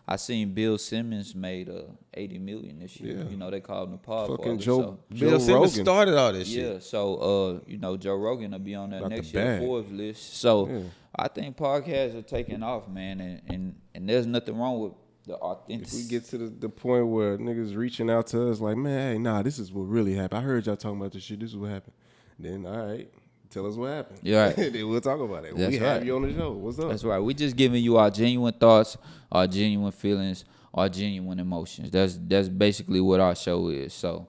B: I seen Bill Simmons made $80 million this year. Yeah. They called him the pod.
D: Fucking
C: Bill Simmons started all this shit.
B: Yeah. So Joe Rogan will be on that next year Forbes list. So I think podcasts are taking off, man, and there's nothing wrong with the authentic.
D: If we get to the point where niggas reaching out to us like, man, hey, nah, this is what really happened. I heard y'all talking about this shit. This is what happened. Then all right. Tell us what happened.
B: Yeah, right.
D: Then we'll talk about it.
B: That's
D: we have you on the show. What's up?
B: That's right. We just giving you our genuine thoughts, our genuine feelings, our genuine emotions. That's basically what our show is. So,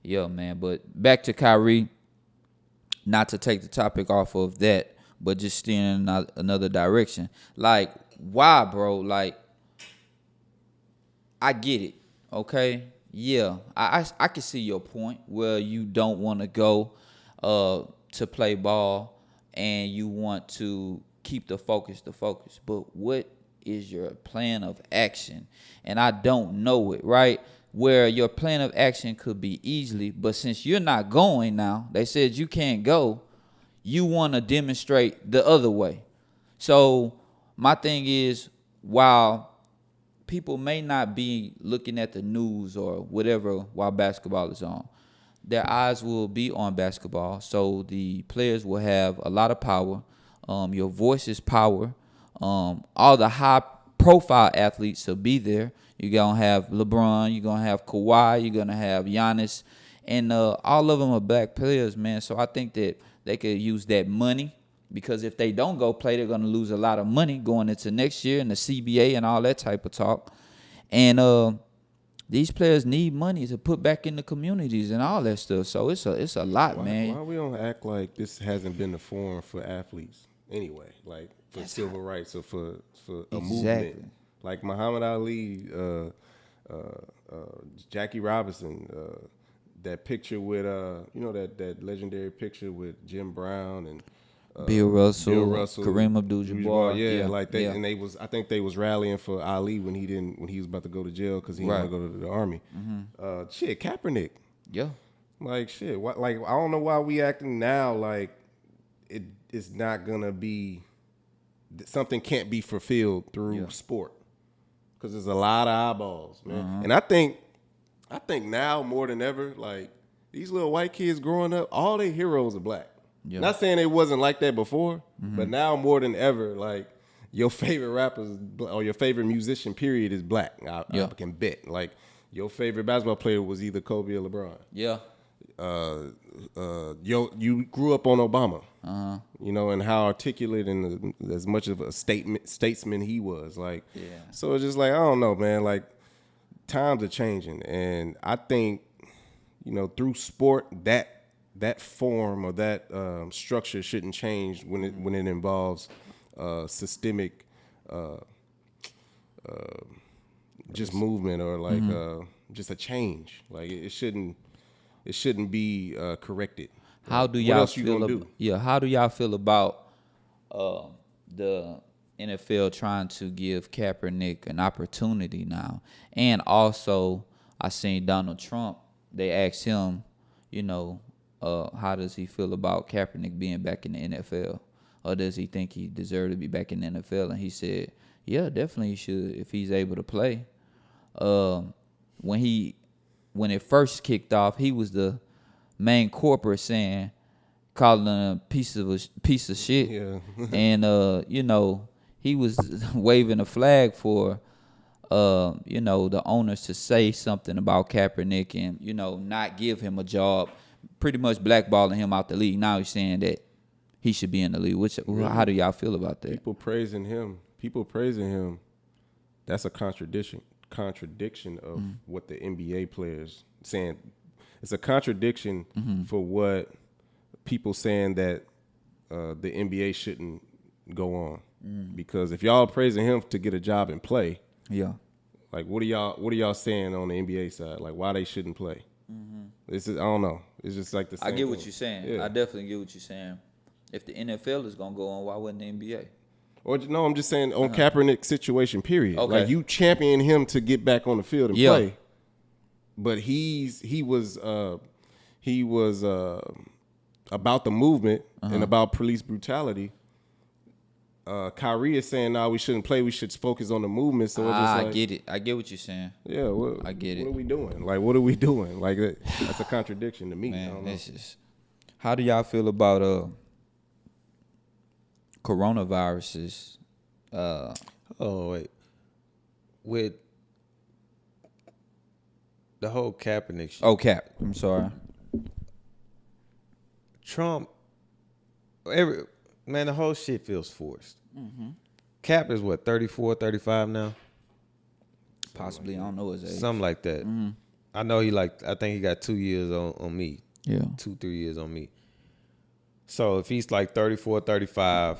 B: yeah, man. But back to Kyrie. Not to take the topic off of that, but just steering in another direction. Like, why, bro? Like, I get it. Okay, yeah, I can see your point where you don't want to go to play ball and you want to keep the focus. But what is your plan of action? And I don't know it, right? Where your plan of action could be easily, but since you're not going now, they said you can't go, you want to demonstrate the other way. So my thing is, while people may not be looking at the news or whatever while basketball is on, their eyes will be on basketball. So the players will have a lot of power. Your voice is power. All the high profile athletes will be there. You're going to have LeBron. You're going to have Kawhi. You're going to have Giannis. And all of them are black players, man. So I think that they could use that money, because if they don't go play, they're going to lose a lot of money going into next year and the CBA and all that type of talk. And these players need money to put back in the communities and all that stuff. So it's a lot, man.
D: Why we don't act like this hasn't been the forum for athletes anyway? Like for civil rights or for a movement. Like Muhammad Ali, Jackie Robinson, that picture with that legendary picture with Jim Brown and
B: Bill Russell, Kareem Abdul-Jabbar.
D: Yeah, like they and I think they was rallying for Ali when he was about to go to jail because he didn't want to go to the army. Kaepernick.
B: Yeah.
D: Like shit. Like I don't know why we acting now like it's not gonna be, something can't be fulfilled through sport, because there's a lot of eyeballs, man. And I think now more than ever, like these little white kids growing up, all their heroes are black. Yeah. Not saying it wasn't like that before, but now more than ever, like your favorite rappers or your favorite musician, period, is black. I can bet. Like your favorite basketball player was either Kobe or LeBron.
B: Yeah.
D: You grew up on Obama, and how articulate and as much of a statesman he was. Like, so it's just like, I don't know, man. Like, times are changing, and I think, through sport, that form or that structure shouldn't change when it involves systemic, just movement or like just a change. Like it shouldn't be corrected.
B: How do y'all feel? How do y'all feel about the NFL trying to give Kaepernick an opportunity now? And also, I seen Donald Trump. They asked him, how does he feel about Kaepernick being back in the NFL, or does he think he deserved to be back in the NFL? And he said, yeah, definitely he should if he's able to play. When it first kicked off, he was the main corporate calling him a piece of shit. Yeah. And he was waving a flag for the owners to say something about Kaepernick and not give him a job, pretty much blackballing him out the league. Now he's saying that he should be in the league. How do y'all feel about that?
D: People praising him. That's a contradiction of what the NBA players saying. It's a contradiction for what people saying that the NBA shouldn't go on. Because if y'all praising him to get a job and play, like what are y'all saying on the NBA side? Like why they shouldn't play? I don't know. It's just like the same
B: I get
D: thing.
B: what you're saying.
D: Yeah.
B: I definitely get what you're saying. If the NFL is gonna go on, why wouldn't the NBA?
D: Or no, I'm just saying on Kaepernick's situation, period.
B: Okay.
D: Like you champion him to get back on the field and play, but he was about the movement and about police brutality. Kyrie is saying, "No, we shouldn't play. We should focus on the movement." So it's just like,
B: I get it. I get what you're saying.
D: Yeah,
B: I get it.
D: What are we doing? Like, what are we doing? Like, that's a contradiction to me.
B: Man, how do y'all feel about coronaviruses?
C: With the whole Kaepernick shit.
B: Oh, Cap. I'm sorry.
C: Trump, the whole shit feels forced. Cap is what, 34, 35 now?
B: Possibly, I don't know his age.
C: Something like that. I know I think he got 2 years on me.
B: Yeah.
C: 2-3 years on me. So if he's like 34, 35,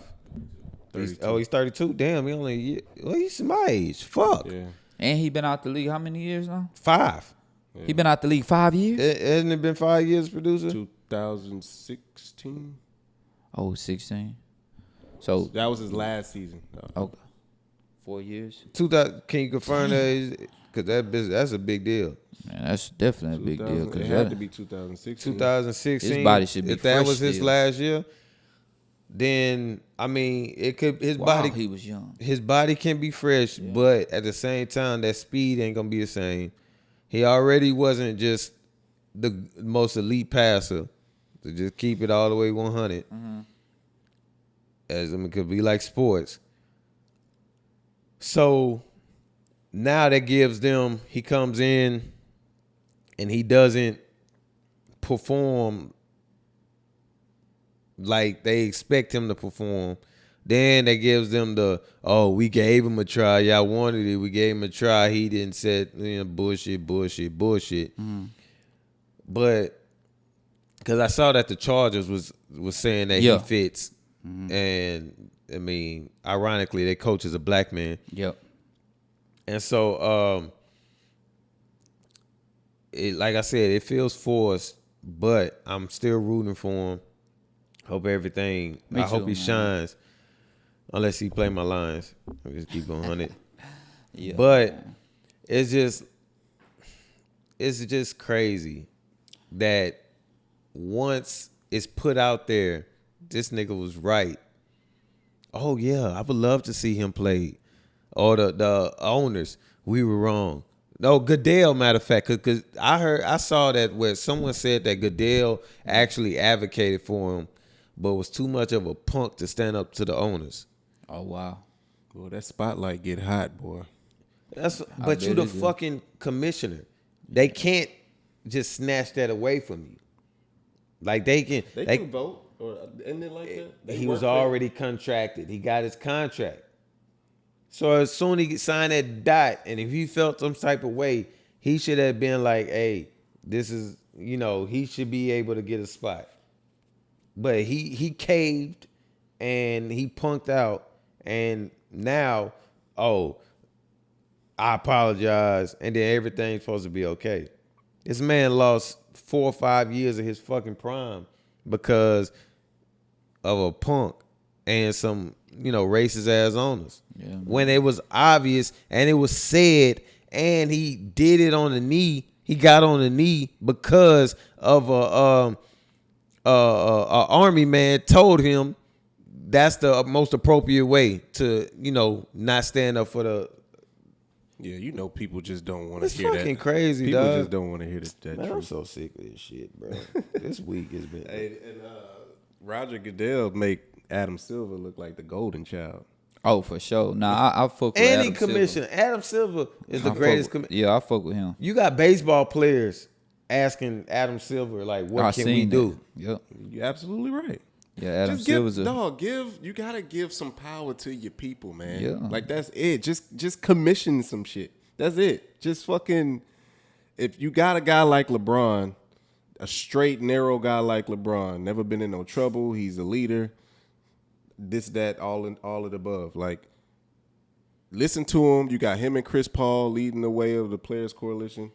C: he's 32. Damn, he's my age. Fuck.
D: Yeah.
B: And he been out the league how many years now?
C: 5.
B: He been out the league 5 years?
C: Hasn't it been 5 years, producer?
D: 2016.
B: Oh, 16. So
D: That was his last season.
B: okay. 4 years?
C: 2000. Can you confirm that? Because that's a big deal.
B: Man, that's definitely a big deal.
D: It
B: Cause
D: had to be 2016.
C: 2016.
B: His body should be
C: If that
B: fresh
C: was his
B: still.
C: last year, then I mean, it could his
B: wow,
C: body.
B: he was young.
C: His body can be fresh, but at the same time, that speed ain't gonna be the same. He already wasn't just the most elite passer. To just keep it all the way 100. As I mean, it could be like sports. So now that gives them, he comes in and he doesn't perform like they expect him to perform. Then that gives them we gave him a try. Y'all wanted it. We gave him a try. He didn't say, bullshit. But because I saw that the Chargers was saying that he fits. And I mean, ironically, their coach is a black man.
B: Yep.
C: And so, like I said, it feels forced, but I'm still rooting for him. Hope everything.
B: Me
C: I hope
B: too,
C: he
B: man.
C: shines, unless he play my lines. I'll just keep on 100.
B: Yeah.
C: But
B: man.
C: it's just crazy that once it's put out there, this nigga was right. Oh yeah, I would love to see him play. Or the owners, we were wrong. No, Goodell, matter of fact, because I saw that where someone said that Goodell actually advocated for him, but was too much of a punk to stand up to the owners.
B: Oh wow.
D: Boy, that spotlight get hot, boy.
C: But you the fucking commissioner. They can't just snatch that away from you. Like they can
D: vote, or isn't it like that?
C: He was already contracted. He got his contract. So as soon as he signed that dot, and if he felt some type of way, he should have been like, hey, this is, he should be able to get a spot. But he caved and he punked out. And now, I apologize. And then everything's supposed to be okay. This man lost 4 or 5 years of his fucking prime because of a punk and some, racist ass owners.
B: Yeah,
C: when it was obvious and it was said, and he did it on the knee. He got on the knee because of a army man told him that's the most appropriate way to, not stand up for the.
D: Yeah, people just don't want to
C: It's
D: hear that.
C: fucking crazy,
D: People
C: dog.
D: just don't want to hear that
C: Man, I'm
D: truth.
C: so sick of this shit, bro. This week has been.
D: Hey, and Roger Goodell make Adam Silver look like the golden child.
B: Oh, for sure. Nah, I fuck with
C: And
B: Adam
C: he commissioner. Adam Silver is the
B: I
C: greatest
B: fuck
C: commissioner.
B: Yeah, I fuck with him.
C: You got baseball players asking Adam Silver, like, what
B: I
C: can we
B: seen
C: do?
B: that. Yep.
D: You're absolutely right.
B: Yeah, Adam
D: Just
B: Silver's
D: you gotta give some power to your people, man.
B: Yeah.
D: Like that's it. Just commission some shit. That's it. Just fucking. If you got a guy like LeBron, a straight narrow guy like LeBron, never been in no trouble. He's a leader. This, that, all of the above. Like, listen to him. You got him and Chris Paul leading the way of the Players Coalition,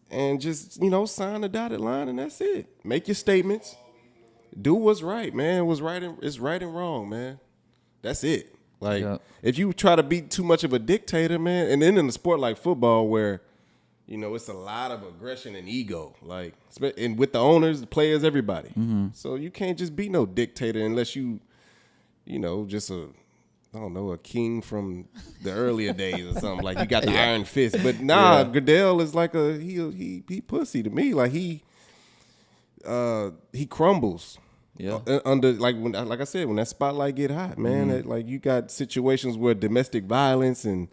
D: and just sign the dotted line, and that's it. Make your statements. Do what's right, man. It's right and wrong, man. That's it. Like, if you try to be too much of a dictator, man, and then in a sport like football where, it's a lot of aggression and ego, like, and with the owners, the players, everybody. Mm-hmm. So you can't just be no dictator unless you, just a king from the earlier days or something. Like, you got the iron fist. But nah, Goodell is like he pussy to me. Like, he crumbles.
B: Yeah.
D: Under like I said, when that spotlight get hot, man, like you got situations where domestic violence and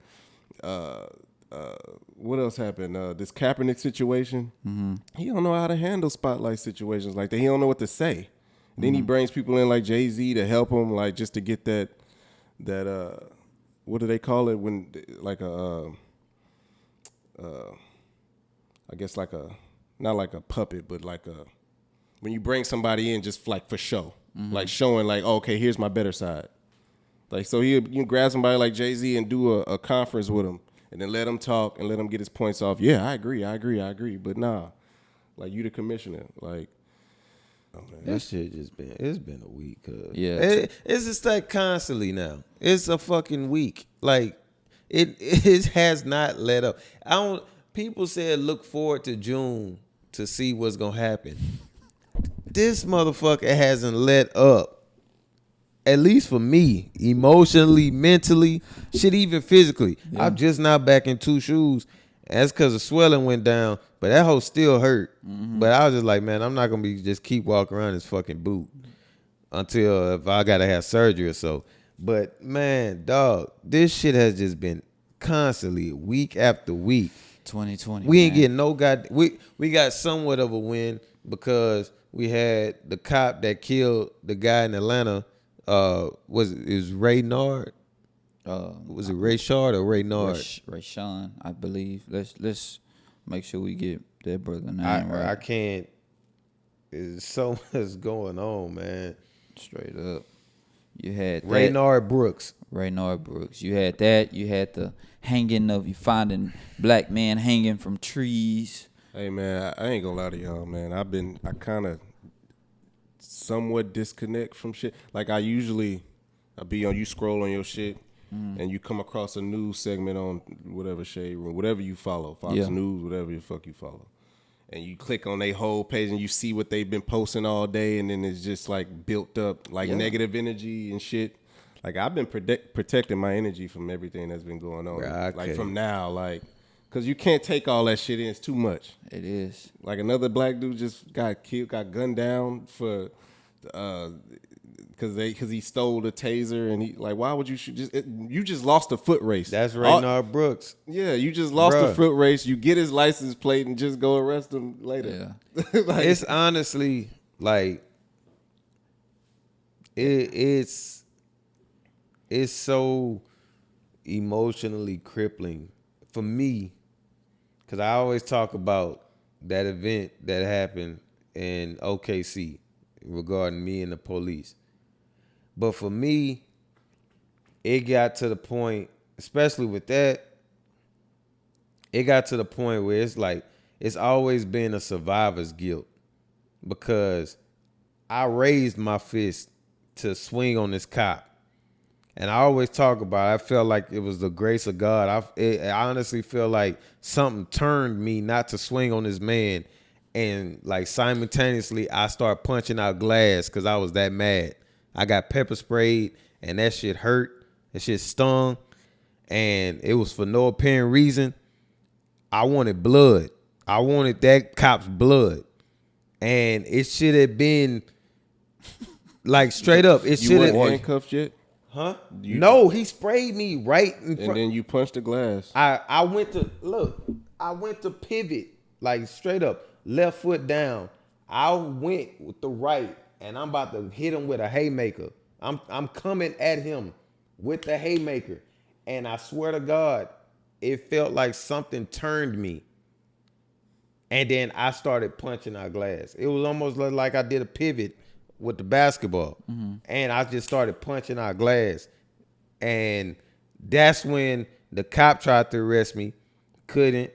D: what else happened? This Kaepernick situation. Mm-hmm. He don't know how to handle spotlight situations like that. He don't know what to say. Mm-hmm. Then he brings people in like Jay-Z to help him, like just to get that what do they call it when like a I guess like a not like a puppet, but like a when you bring somebody in just like for show, like showing like, oh, okay, here's my better side. Like, so you grab somebody like Jay-Z and do a conference with him and then let him talk and let him get his points off. Yeah, I agree. But nah, like you the commissioner, like. Oh,
C: that shit it's been a week.
B: Yeah.
C: It's just like constantly now. It's a fucking week. Like it has not let up. People said look forward to June to see what's gonna happen. This motherfucker hasn't let up. At least for me, emotionally, mentally, shit, even physically. Yeah. I'm just not back in two shoes. That's because the swelling went down, but that hoe still hurt. Mm-hmm. But I was just like, man, I'm not gonna be just keep walking around this fucking boot until if I gotta have surgery or so. But man, dog, this shit has just been constantly week after week.
B: 2020.
C: We ain't getting no we got somewhat of a win because we had the cop that killed the guy in Atlanta. Was Ray Nard? Was it Ray Shard or Ray Nard?
B: Ray Sean, I believe. Let's make sure we get that brother name right.
C: I can't. There's so much going on, man.
B: Straight up. You had
C: Ray Nard Brooks.
B: Ray Nard Brooks. You had that. You had the you finding black men hanging from trees.
D: Hey man, I ain't gonna lie to y'all, man. I kind of somewhat disconnect from shit. Like I be on, you scroll on your shit and you come across a news segment on whatever Shade Room, whatever you follow, Fox News, whatever the fuck you follow. And you click on their whole page and you see what they've been posting all day, and then it's just like built up like negative energy and shit. Like I've been protecting my energy from everything that's been going on.
C: Okay.
D: Like from now, like, cause you can't take all that shit in. It's too much.
B: It is.
D: Like another black dude just got killed, got gunned down for, cause he stole the taser, and he like, why would you shoot? You just lost a foot race.
C: That's Ray Nard Brooks.
D: Yeah, you just lost a foot race. You get his license plate and just go arrest him later.
B: Yeah.
C: Like, it's honestly like it's so emotionally crippling for me, because I always talk about that event that happened in OKC regarding me and the police. But for me, it got to the point, especially with that, it got to the point where it's like, it's always been a survivor's guilt, because I raised my fist to swing on this cop. And I always talk about, I felt like it was the grace of God. I honestly feel like something turned me not to swing on this man. And like simultaneously, I started punching out glass because I was that mad. I got pepper sprayed and that shit hurt. That shit stung. And it was for no apparent reason. I wanted blood. I wanted that cop's blood. And it should have been like straight up. It should have
D: been handcuffed yet?
C: Huh? No, he sprayed me right in front.
D: And then you punched the glass.
C: I went to pivot, like straight up, left foot down. I went with the right, and I'm about to hit him with a haymaker. I'm coming at him with the haymaker. And I swear to God, it felt like something turned me. And then I started punching out glass. It was almost like I did a pivot with the basketball. Mm-hmm. And I just started punching out glass. And that's when the cop tried to arrest me, couldn't.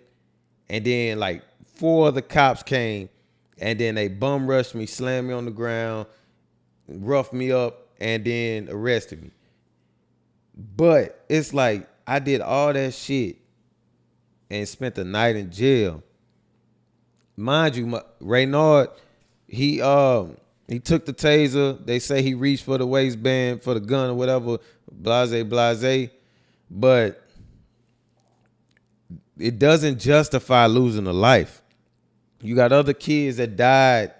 C: And then like 4 other cops came, and then they bum rushed me, slammed me on the ground, roughed me up, and then arrested me. But it's like I did all that shit and spent the night in jail. Mind you, Ray Nard, he took the taser. They say he reached for the waistband for the gun or whatever, blase. But it doesn't justify losing a life. You got other kids that died.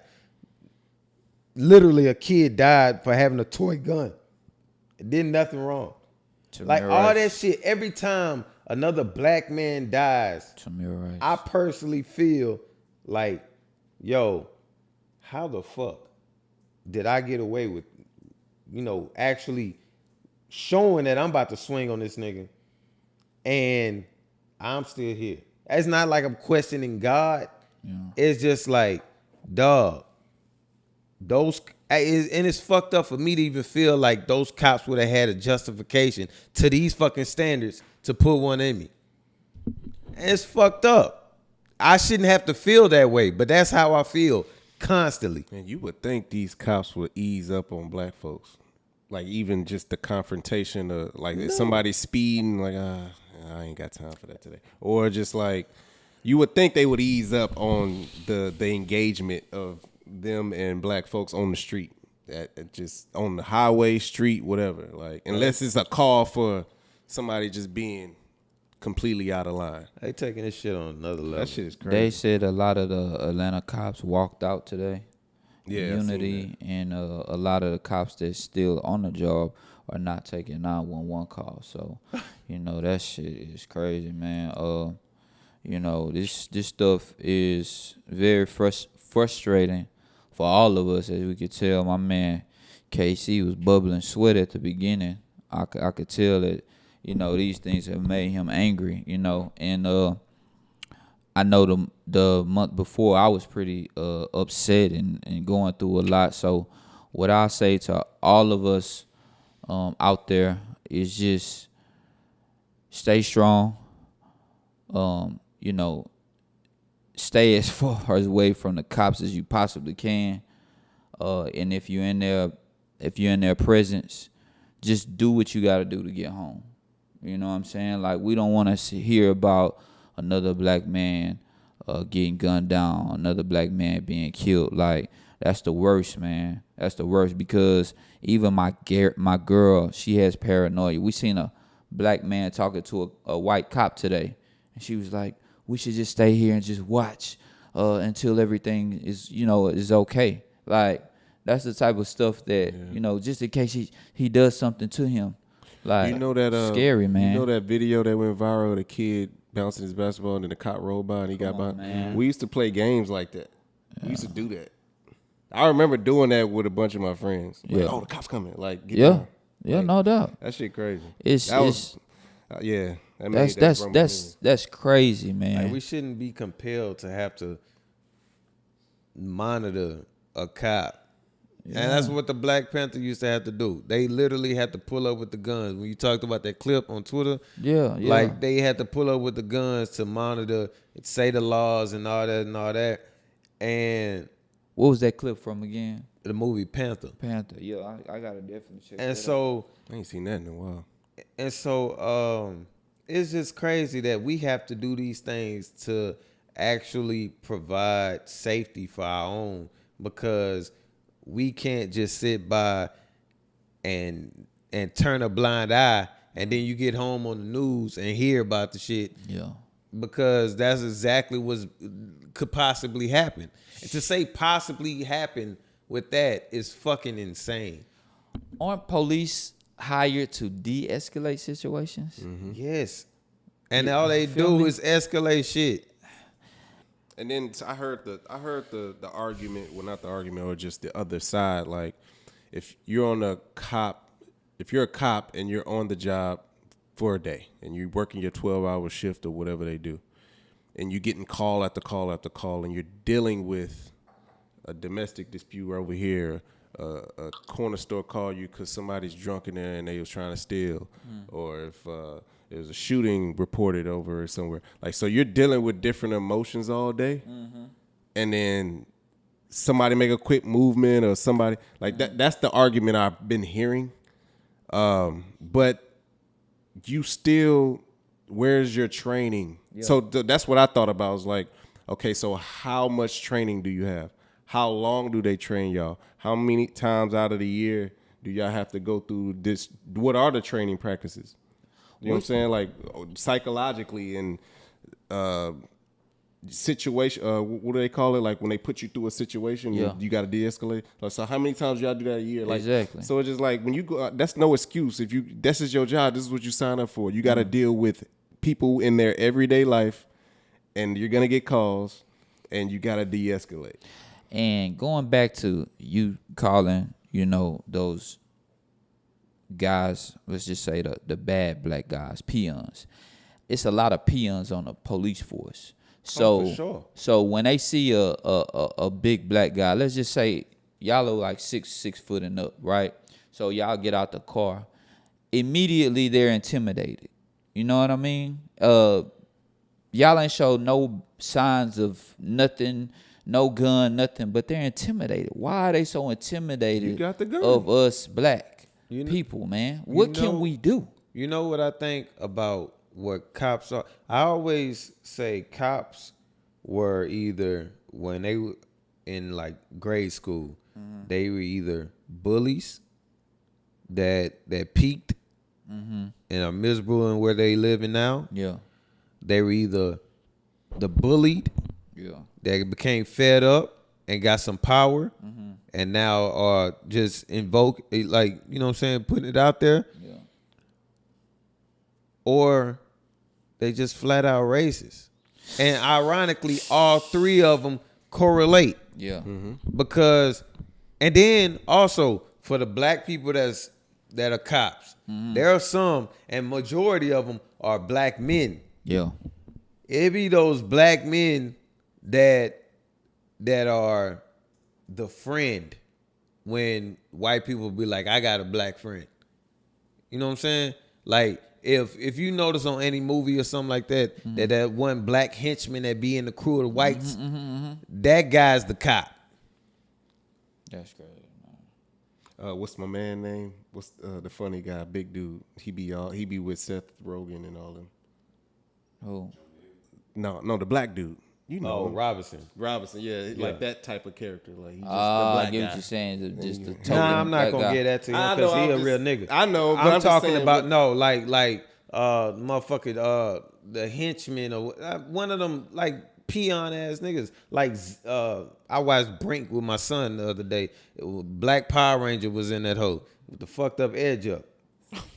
C: Literally, a kid died for having a toy gun. It did nothing wrong. Like all that shit, every time another black man dies, I personally feel like, yo, how the fuck did I get away with, actually showing that I'm about to swing on this nigga and I'm still here? It's not like I'm questioning God. Yeah. It's just like, dog, and it's fucked up for me to even feel like those cops would have had a justification to these fucking standards to put one in me. It's fucked up. I shouldn't have to feel that way, but that's how I feel constantly.
D: And you would think these cops would ease up on black folks. Like even just the confrontation of like if somebody's speeding, like I ain't got time for that today. Or just like you would think they would ease up on the engagement of them and black folks on the street. At just on the highway, street, whatever. Like unless it's a call for somebody just being completely out of line.
C: They taking this shit on another level.
D: That shit is crazy.
B: They said a lot of the Atlanta cops walked out today.
D: Yeah,
B: Unity, and a lot of the cops that's still on the job are not taking 911 calls. So, that shit is crazy, man. This stuff is very frustrating for all of us, as we could tell. My man KC was bubbling sweat at the beginning. I could tell that, these things have made him angry, and I know the month before I was pretty upset and going through a lot. So what I say to all of us out there is just stay strong. Stay as far away from the cops as you possibly can. And if you're in their presence, just do what you got to do to get home. You know what I'm saying? Like, we don't want to hear about another black man getting gunned down, another black man being killed. Like, that's the worst, man. That's the worst, because even my girl, she has paranoia. We seen a black man talking to a white cop today, and she was like, we should just stay here and just watch until everything is okay. Like, that's the type of stuff that, just in case he does something to him. Like, scary, man.
D: You know that video that went viral, the kid bouncing his basketball and then the cop rolled by and he got by?
B: Man.
D: We used to play games like that. We used to do that. I remember doing that with a bunch of my friends. Like,
B: Yeah.
D: oh, the cop's coming. Like, get
B: Yeah.
D: down.
B: Yeah,
D: Like,
B: no doubt.
D: that shit crazy.
B: Yeah, that's crazy, man.
C: Like, we shouldn't be compelled to have to monitor a cop. Yeah. And that's what the Black Panther used to have to do. They literally had to pull up with the guns. When you talked about that clip on Twitter, like, they had to pull up with the guns to monitor, say the laws and all that. And
B: what was that clip from again?
C: The movie Panther.
B: Yeah, I gotta definitely check.
C: And so
D: I ain't seen that in a while.
C: And so it's just crazy that we have to do these things to actually provide safety for our own, because we can't just sit by and turn a blind eye and then you get home on the news and hear about the shit.
B: Yeah.
C: Because that's exactly what could possibly happen. And to say possibly happen with that is fucking insane.
B: Aren't police hired to de-escalate situations?
D: Mm-hmm.
C: Yes. And all they do is escalate shit.
D: And then I heard the argument, well, not the argument, or just the other side. Like, if you're a cop and you're on the job for a day and you're working your 12-hour shift or whatever they do, and you're getting call after call after call, and you're dealing with a domestic dispute over here, a corner store call you because somebody's drunk in there and they was trying to steal, or if there's a shooting reported over somewhere. Like, so you're dealing with different emotions all day, and then somebody make a quick movement or somebody like that. That's the argument I've been hearing. But you still, where's your training? Yeah. So that's what I thought about. I was like, okay, so how much training do you have? How long do they train y'all? How many times out of the year do y'all have to go through this? What are the training practices? You know what I'm saying? Like, psychologically and situation. What do they call it? Like, when they put you through a situation, you got to de-escalate. So how many times y'all do that a year? Like,
B: exactly.
D: So it's just like, when you go out, that's no excuse. If this is your job, this is what you sign up for. You got to deal with people in their everyday life, and you're gonna get calls, and you got to de-escalate.
B: And going back to you calling, those guys, let's just say the bad black guys, peons. It's a lot of peons on the police force. So,
C: for sure.
B: So when they see a big black guy, let's just say y'all are like 6 foot and up, right? So y'all get out the car. Immediately they're intimidated. You know what I mean? y'all ain't showed no signs of nothing, no gun, nothing, but they're intimidated. Why are they so intimidated
D: You got the gun.
B: of us black
C: You kn-
B: people, man? What
C: you know-
B: can we do?
C: You know what I think about what cops are? I always say cops were either, when they were in like grade school, they were either bullies that peaked and are miserable in where they living now.
B: Yeah,
C: They were either the bullied
B: yeah,
C: that became fed up and got some power and now are just invoke, like, you know what I'm saying, putting it out there.
B: yeah.
C: Or they just flat out racist. And ironically, all three of them correlate
B: Yeah.
C: because, and then also for the black people that are cops, there are some, and majority of them are black men.
B: Yeah.
C: It be those black men that are the friend when white people be like, I got a black friend. You know what I'm saying? Like, if you notice on any movie or something like that, that one black henchman that be in the crew of the whites, that guy's the cop.
B: That's crazy.
D: What's my man name? What's the funny guy, big dude? He be with Seth Rogen and all them.
B: Who?
D: No, the black dude. You know
C: Oh,
D: him.
C: Robinson.
D: Robinson, yeah, like that type of character. Like he's just the
B: I
D: black
B: get
D: guy.
B: what you're saying. Just the token
C: Nah, I'm not
B: black
C: gonna
B: guy.
C: get that to him
D: I
C: because
D: know,
C: he
D: I'm
C: a
D: just-
C: real nigga.
D: I know, but
C: I'm
D: I'm just
C: talking
D: saying
C: about
D: what-
C: motherfucking the henchmen or one of them like peon ass niggas. Like I watched Brink with my son the other day. Black Power Ranger was in that hoe with the fucked up edge up.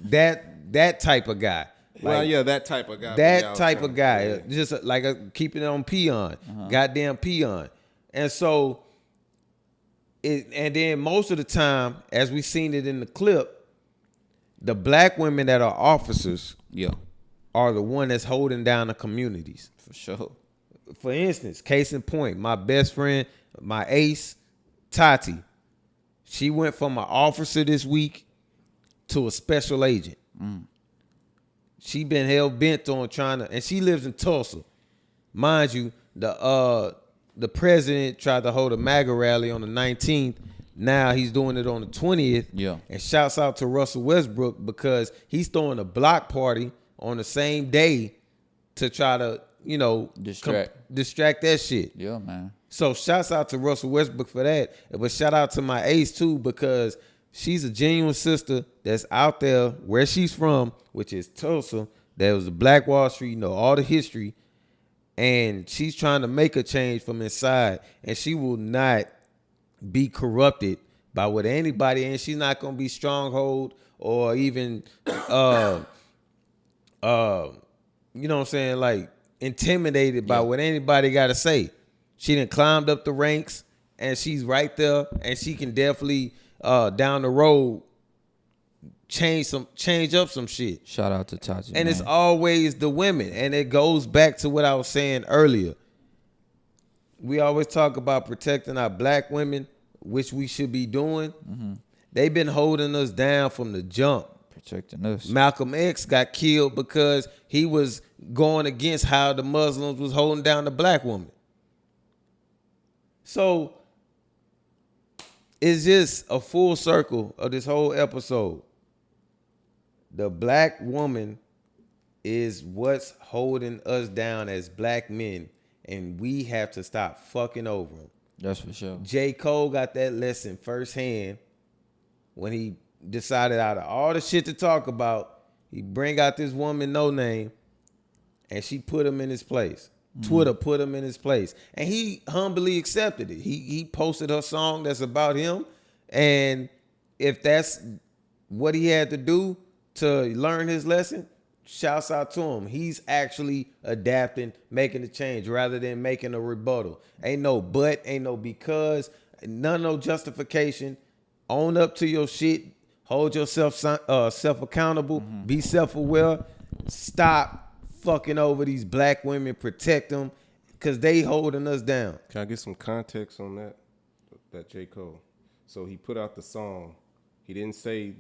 C: That type of guy.
D: Well,
C: Like,
D: yeah, that type of guy.
C: that type of guy,
D: Yeah.
C: just like keeping it on peon, goddamn peon. And so, and then most of the time, as we seen it in the clip, the black women that are officers
B: Yeah,
C: are the one that's holding down the communities.
B: for sure.
C: For instance, case in point, my best friend, my ace, Tati, she went from an officer this week to a special agent. She been hell bent on trying to, and she lives in Tulsa. Mind you, the president tried to hold a MAGA rally on the 19th. Now he's doing it on the 20th.
B: Yeah.
C: And shouts out to Russell Westbrook because he's throwing a block party on the same day to try to, distract that shit.
B: Yeah, man.
C: So shouts out to Russell Westbrook for that. But shout out to my ace too, because she's a genuine sister that's out there where she's from, which is Tulsa. That was the Black Wall Street, all the history. And she's trying to make a change from inside. And she will not be corrupted by what anybody, and she's not gonna be stronghold or even you know what I'm saying, like intimidated by what anybody gotta say. She done climbed up the ranks and she's right there, and she can definitely down the road change up some shit.
B: Shout out to Tati.
C: And
B: man.
C: it's always the women. And it goes back to what I was saying earlier. We always talk about protecting our black women, which we should be doing. They've been holding us down from the jump.
B: protecting us.
C: Malcolm X got killed because he was going against how the Muslims was holding down the black woman. So it's just a full circle of this whole episode. The black woman is what's holding us down as black men, and we have to stop fucking over them.
B: That's for sure.
C: J. Cole got that lesson firsthand when he decided, out of all the shit to talk about, he bring out this woman, No Name, and she put him in his place. Twitter put him in his place. And he humbly accepted it. He posted her song that's about him. And if that's what he had to do to learn his lesson, shouts out to him. He's actually adapting, making a change rather than making a rebuttal. Ain't no but, ain't no because, none no justification. Own up to your shit. Hold yourself self accountable. Be self-aware. Stop fucking over these black women. Protect them because they holding us down.
D: Can I get some context on that J. Cole? So he put out the song. He didn't say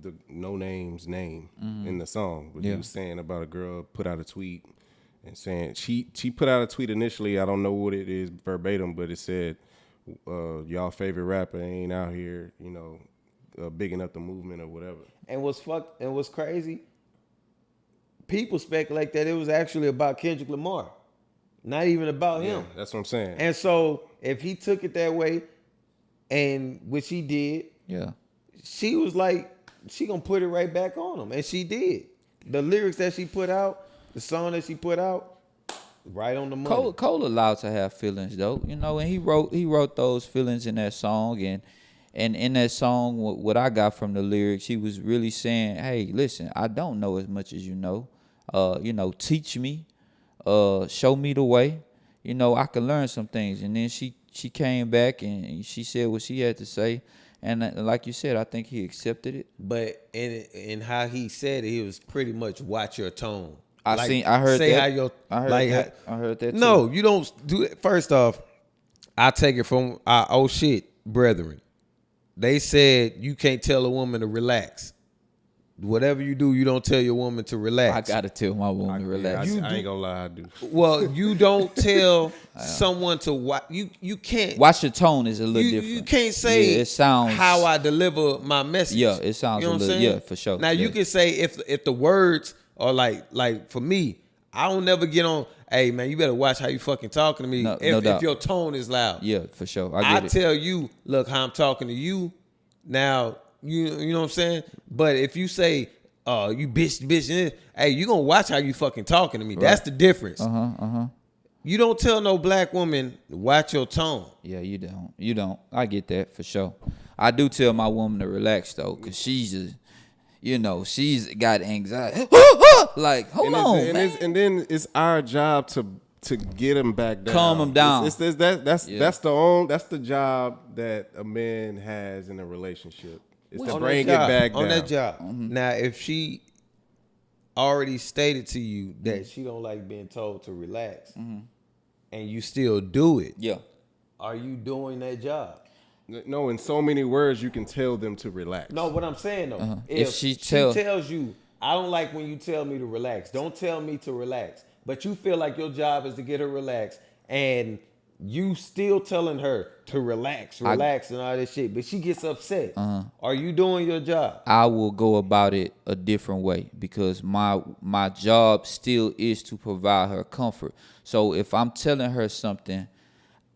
D: the No Name's name in the song, but he was saying about a girl put out a tweet and saying she put out a tweet initially. I don't know what it is verbatim, but it said, "Y'all favorite rapper ain't out here, bigging up the movement or whatever."
C: And what's crazy? People speculate that it was actually about Kendrick Lamar, not even about him.
D: That's what I'm saying.
C: And so if he took it that way, and which he did,
B: Yeah.
C: she was like, she gonna put it right back on him, and she did. The lyrics that she put out, the song that she put out, right on the money.
B: Cole allowed to have feelings though, and he wrote those feelings in that song, and in that song, what I got from the lyrics, he was really saying, "Hey, listen, I don't know as much as you know. Teach me, show me the way. I can learn some things." And then she came back and she said what she had to say, and like you said, I think he accepted it.
C: But in how he said it, he was pretty much watch your tone.
B: I heard that. I heard that too.
C: No, you don't do it. First off, I take it from our brethren. They said you can't tell a woman to relax. Whatever you do, you don't tell your woman to relax.
B: I gotta tell my woman to relax.
D: I ain't gonna lie, I do.
C: Well, you don't tell someone to watch. You can't
B: Watch your tone is a little different.
C: You can't say
B: it sounds
C: how I deliver my message.
B: Yeah, it sounds
C: you know
B: a
C: what I'm
B: little
C: saying?
B: yeah, for sure.
C: Now you can say if the words are like for me, I don't never get on. Hey man, you better watch how you fucking talking to me.
B: No
C: if
B: doubt.
C: your tone is loud.
B: Yeah, for sure.
C: I
B: I get it.
C: tell you, look how I'm talking to you. Now you know what I'm saying. But if you say, you bitch, hey, you gonna watch how you fucking talking to me. Right. That's the difference. You don't tell no black woman watch your tone.
B: Yeah, you don't. I get that for sure. I do tell my woman to relax though, cause she's just, she's got anxiety. Like, hold on, man.
D: And then it's our job to get him back down.
B: Calm him down.
D: That's the job that a man has in a relationship. It's to bring it back down.
C: On that job. Mm-hmm. Now, if she already stated to you that she don't like being told to relax, and you still do it, are you doing that job?
D: No, in so many words, you can tell them to relax.
C: No, what I'm saying though, if she tells you, I don't like when you tell me to relax. Don't tell me to relax. But you feel like your job is to get her relaxed, and you still telling her to relax and all this shit, but she gets upset. Are you doing your job?
B: I will go about it a different way because my job still is to provide her comfort. So if I'm telling her something,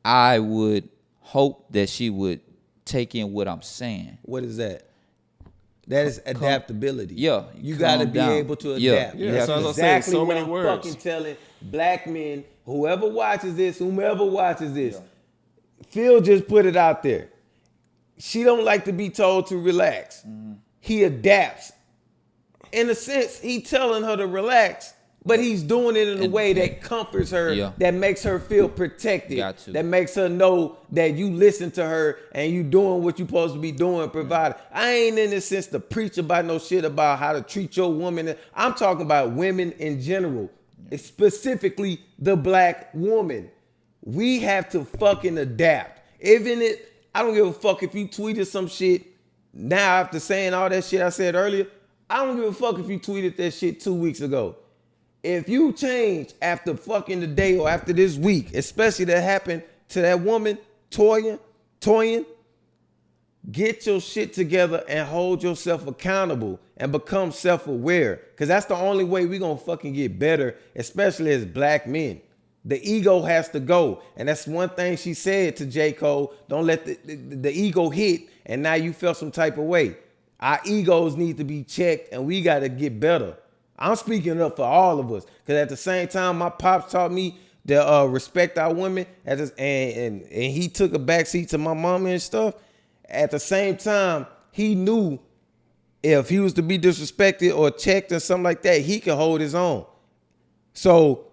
B: I would hope that she would take in what I'm saying.
C: What is that? That is adaptability.
B: Yeah.
C: You got to be able to adapt.
D: Yeah.
C: That's exactly what I'm fucking telling black men, whomever watches this, Phil just put it out there. She don't like to be told to relax. He adapts. In a sense, he telling her to relax, but he's doing it in a way that comforts her, that makes her feel protected, that makes her know that you listen to her and you doing what you supposed to be doing, provided. I ain't in this sense to preach about no shit about how to treat your woman. I'm talking about women in general, specifically the black woman. We have to fucking adapt. I don't give a fuck if you tweeted some shit now after saying all that shit I said earlier. I don't give a fuck if you tweeted that shit 2 weeks ago. If you change after fucking the day or after this week, especially that happened to that woman, Toyin, get your shit together and hold yourself accountable and become self-aware. Because that's the only way we gonna fucking get better, especially as black men. The ego has to go. And that's one thing she said to J. Cole. Don't let the ego hit and now you felt some type of way. Our egos need to be checked and we got to get better. I'm speaking up for all of us. Because at the same time, my pops taught me to respect our women. And he took a backseat to my mama and stuff. At the same time, he knew if he was to be disrespected or checked or something like that, he could hold his own. So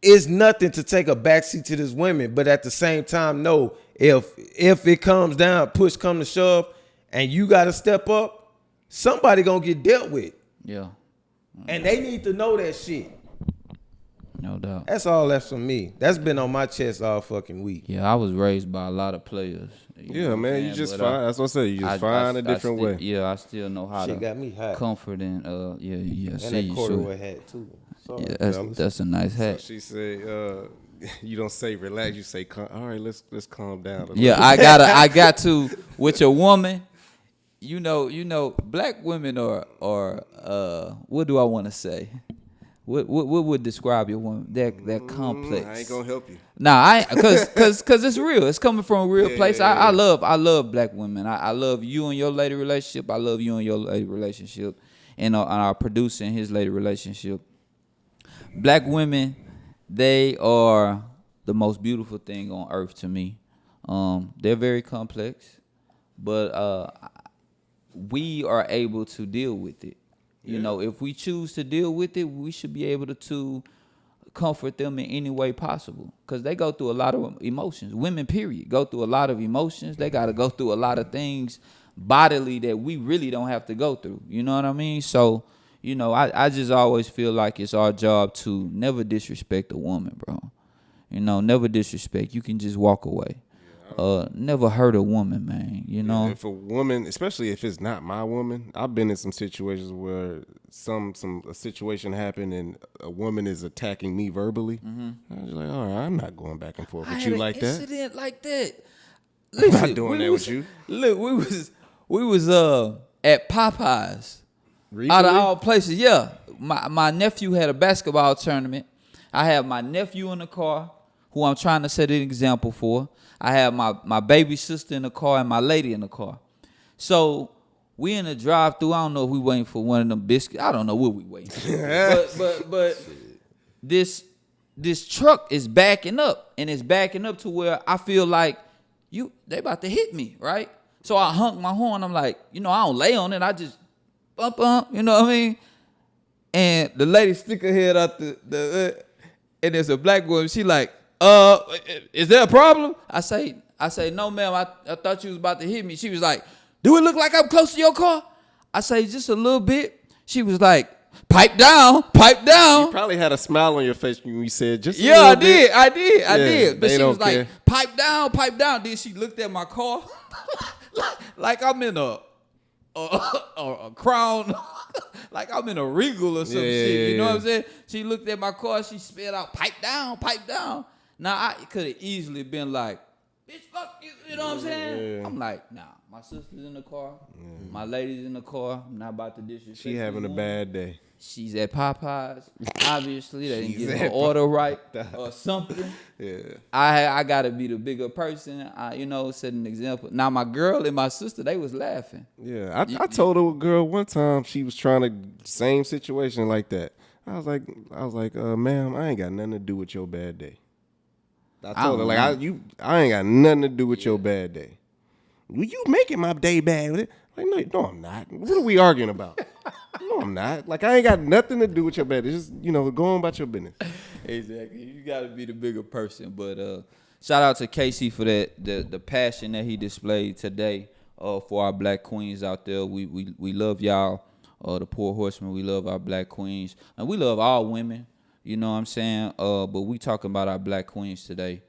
C: it's nothing to take a backseat to this women, but at the same time, no, if it comes down, push come to shove, and you got to step up, somebody gonna get dealt with.
B: Yeah.
C: And they need to know that shit.
B: No doubt.
C: That's all that's from me. That's been on my chest all fucking week.
B: Yeah, I was raised by a lot of players.
D: Yeah, man, you just find. That's what I say. You just find a different way.
B: Yeah, I still know how
C: Shit
B: to
C: got me hot.
B: comfort and
C: And that corduroy hat too.
B: Yeah, that's a nice hat.
D: So she said, you don't say relax, you say, all right, let's calm down.
B: Yeah, I got to with your woman. You know, black women are what do I want to say? What would describe your woman? They're complex.
D: I ain't gonna help you.
B: Nah, cause it's real. It's coming from a real place.
D: Yeah.
B: I love black women. I love you and your lady relationship. I love you and your lady relationship, and our producer and his lady relationship. Black women, they are the most beautiful thing on earth to me. They're very complex, but we are able to deal with it. You know, if we choose to deal with it, we should be able to comfort them in any way possible. Because they go through a lot of emotions. Women, period, go through a lot of emotions. They got to go through a lot of things bodily that we really don't have to go through. You know what I mean? So, you know, I just always feel like it's our job to never disrespect a woman, bro. You know, never disrespect. You can just walk away. Never hurt a woman, man. You know,
D: if a woman, especially if it's not my woman, I've been in some situations where a situation happened and a woman is attacking me verbally. I was like, all right, I'm not going back and forth with you like that.
B: Incident like that.
D: I'm not doing that with you.
B: Look, we was at Popeyes.
D: Recently?
B: Out of all places, yeah. My nephew had a basketball tournament. I have my nephew in the car, who I'm trying to set an example for. I have my baby sister in the car and my lady in the car. So we in the drive-thru. I don't know if we waiting for one of them biscuits. I don't know what we waiting for. but this truck is backing up, and it's backing up to where I feel like they about to hit me, right? So I honk my horn. I'm like, you know, I don't lay on it. I just bump, you know what I mean? And the lady stick her head out the and there's a black woman. She like, is there a problem? I say, no, ma'am. I thought you was about to hit me. She was like, do it look like I'm close to your car? I say, just a little bit. She was like, pipe down.
D: You probably had a smile on your face when you said just a little bit.
B: I did. But she was
D: care.
B: like, pipe down. Then she looked at my car like I'm in a crown, like I'm in a Regal or some shit. You know what I'm saying? She looked at my car. She spelled out, pipe down. Now, I could have easily been like, bitch, fuck you. You know what I'm saying? I'm like, nah, my sister's in the car. My lady's in the car. I'm not about to disrespect.
D: She having a bad day.
B: She's at Popeyes. Obviously, they didn't get her order right or something.
D: Yeah.
B: I got to be the bigger person. Set an example. Now, my girl and my sister, they was laughing.
D: Yeah, I told a girl one time she was trying to, same situation like that. I was like, ma'am, I ain't got nothing to do with your bad day. I told her, like, I ain't got nothing to do with your bad day. Well, you making my day bad with it. Like, no, I'm not. What are we arguing about? No, I'm not. Like, I ain't got nothing to do with your bad day. Just, go on about your business.
B: Exactly. You got to be the bigger person. But shout out to Casey for that, the passion that he displayed today for our black queens out there. We love y'all, the Pour Horsemen. We love our black queens. And we love all women. You know what I'm saying? But we talking about our black queens today.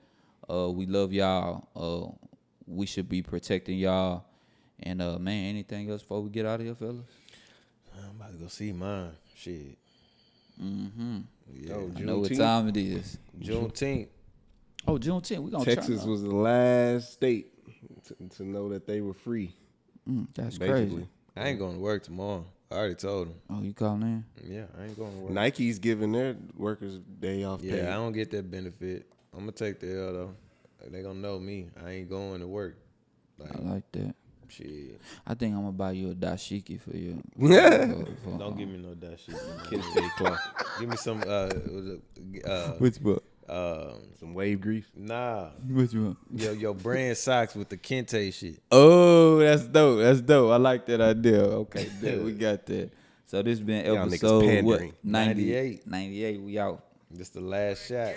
B: We love y'all. We should be protecting y'all. And, man, anything else before we get out of here, fellas?
C: I'm about to go see mine. Shit.
B: Mm-hmm.
C: Yeah.
B: I know what time it is.
C: Juneteenth.
B: Oh, Juneteenth. We gonna
D: Texas was the last state to know that they were free.
B: That's
D: basically
B: crazy.
C: I ain't going to work tomorrow. I already told him.
B: Oh, you calling in?
C: Yeah, I ain't going to work.
D: Nike's giving their workers day off.
C: Yeah, I don't get that benefit. I'm going to take the L, though. They going to know me. I ain't going to work.
B: I like that.
C: Shit.
B: I think I'm going to buy you a dashiki for you.
C: Don't give me no dashiki. Give me some,
B: Which book?
D: Some wave grease.
C: Nah.
B: Which one?
C: Your brand socks with the Kente shit.
B: Oh, that's dope. I like that idea. Okay, we got that. So this been episode what? 98. We out.
C: This the last shot.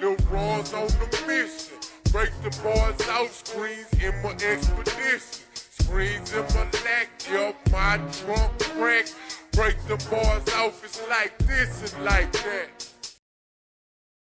E: Lil' Raw's on the mission. Break the bars out, screens in my expedition. Screens in my lack, yo, my trunk crack. Break the bars off, it's like this and like that.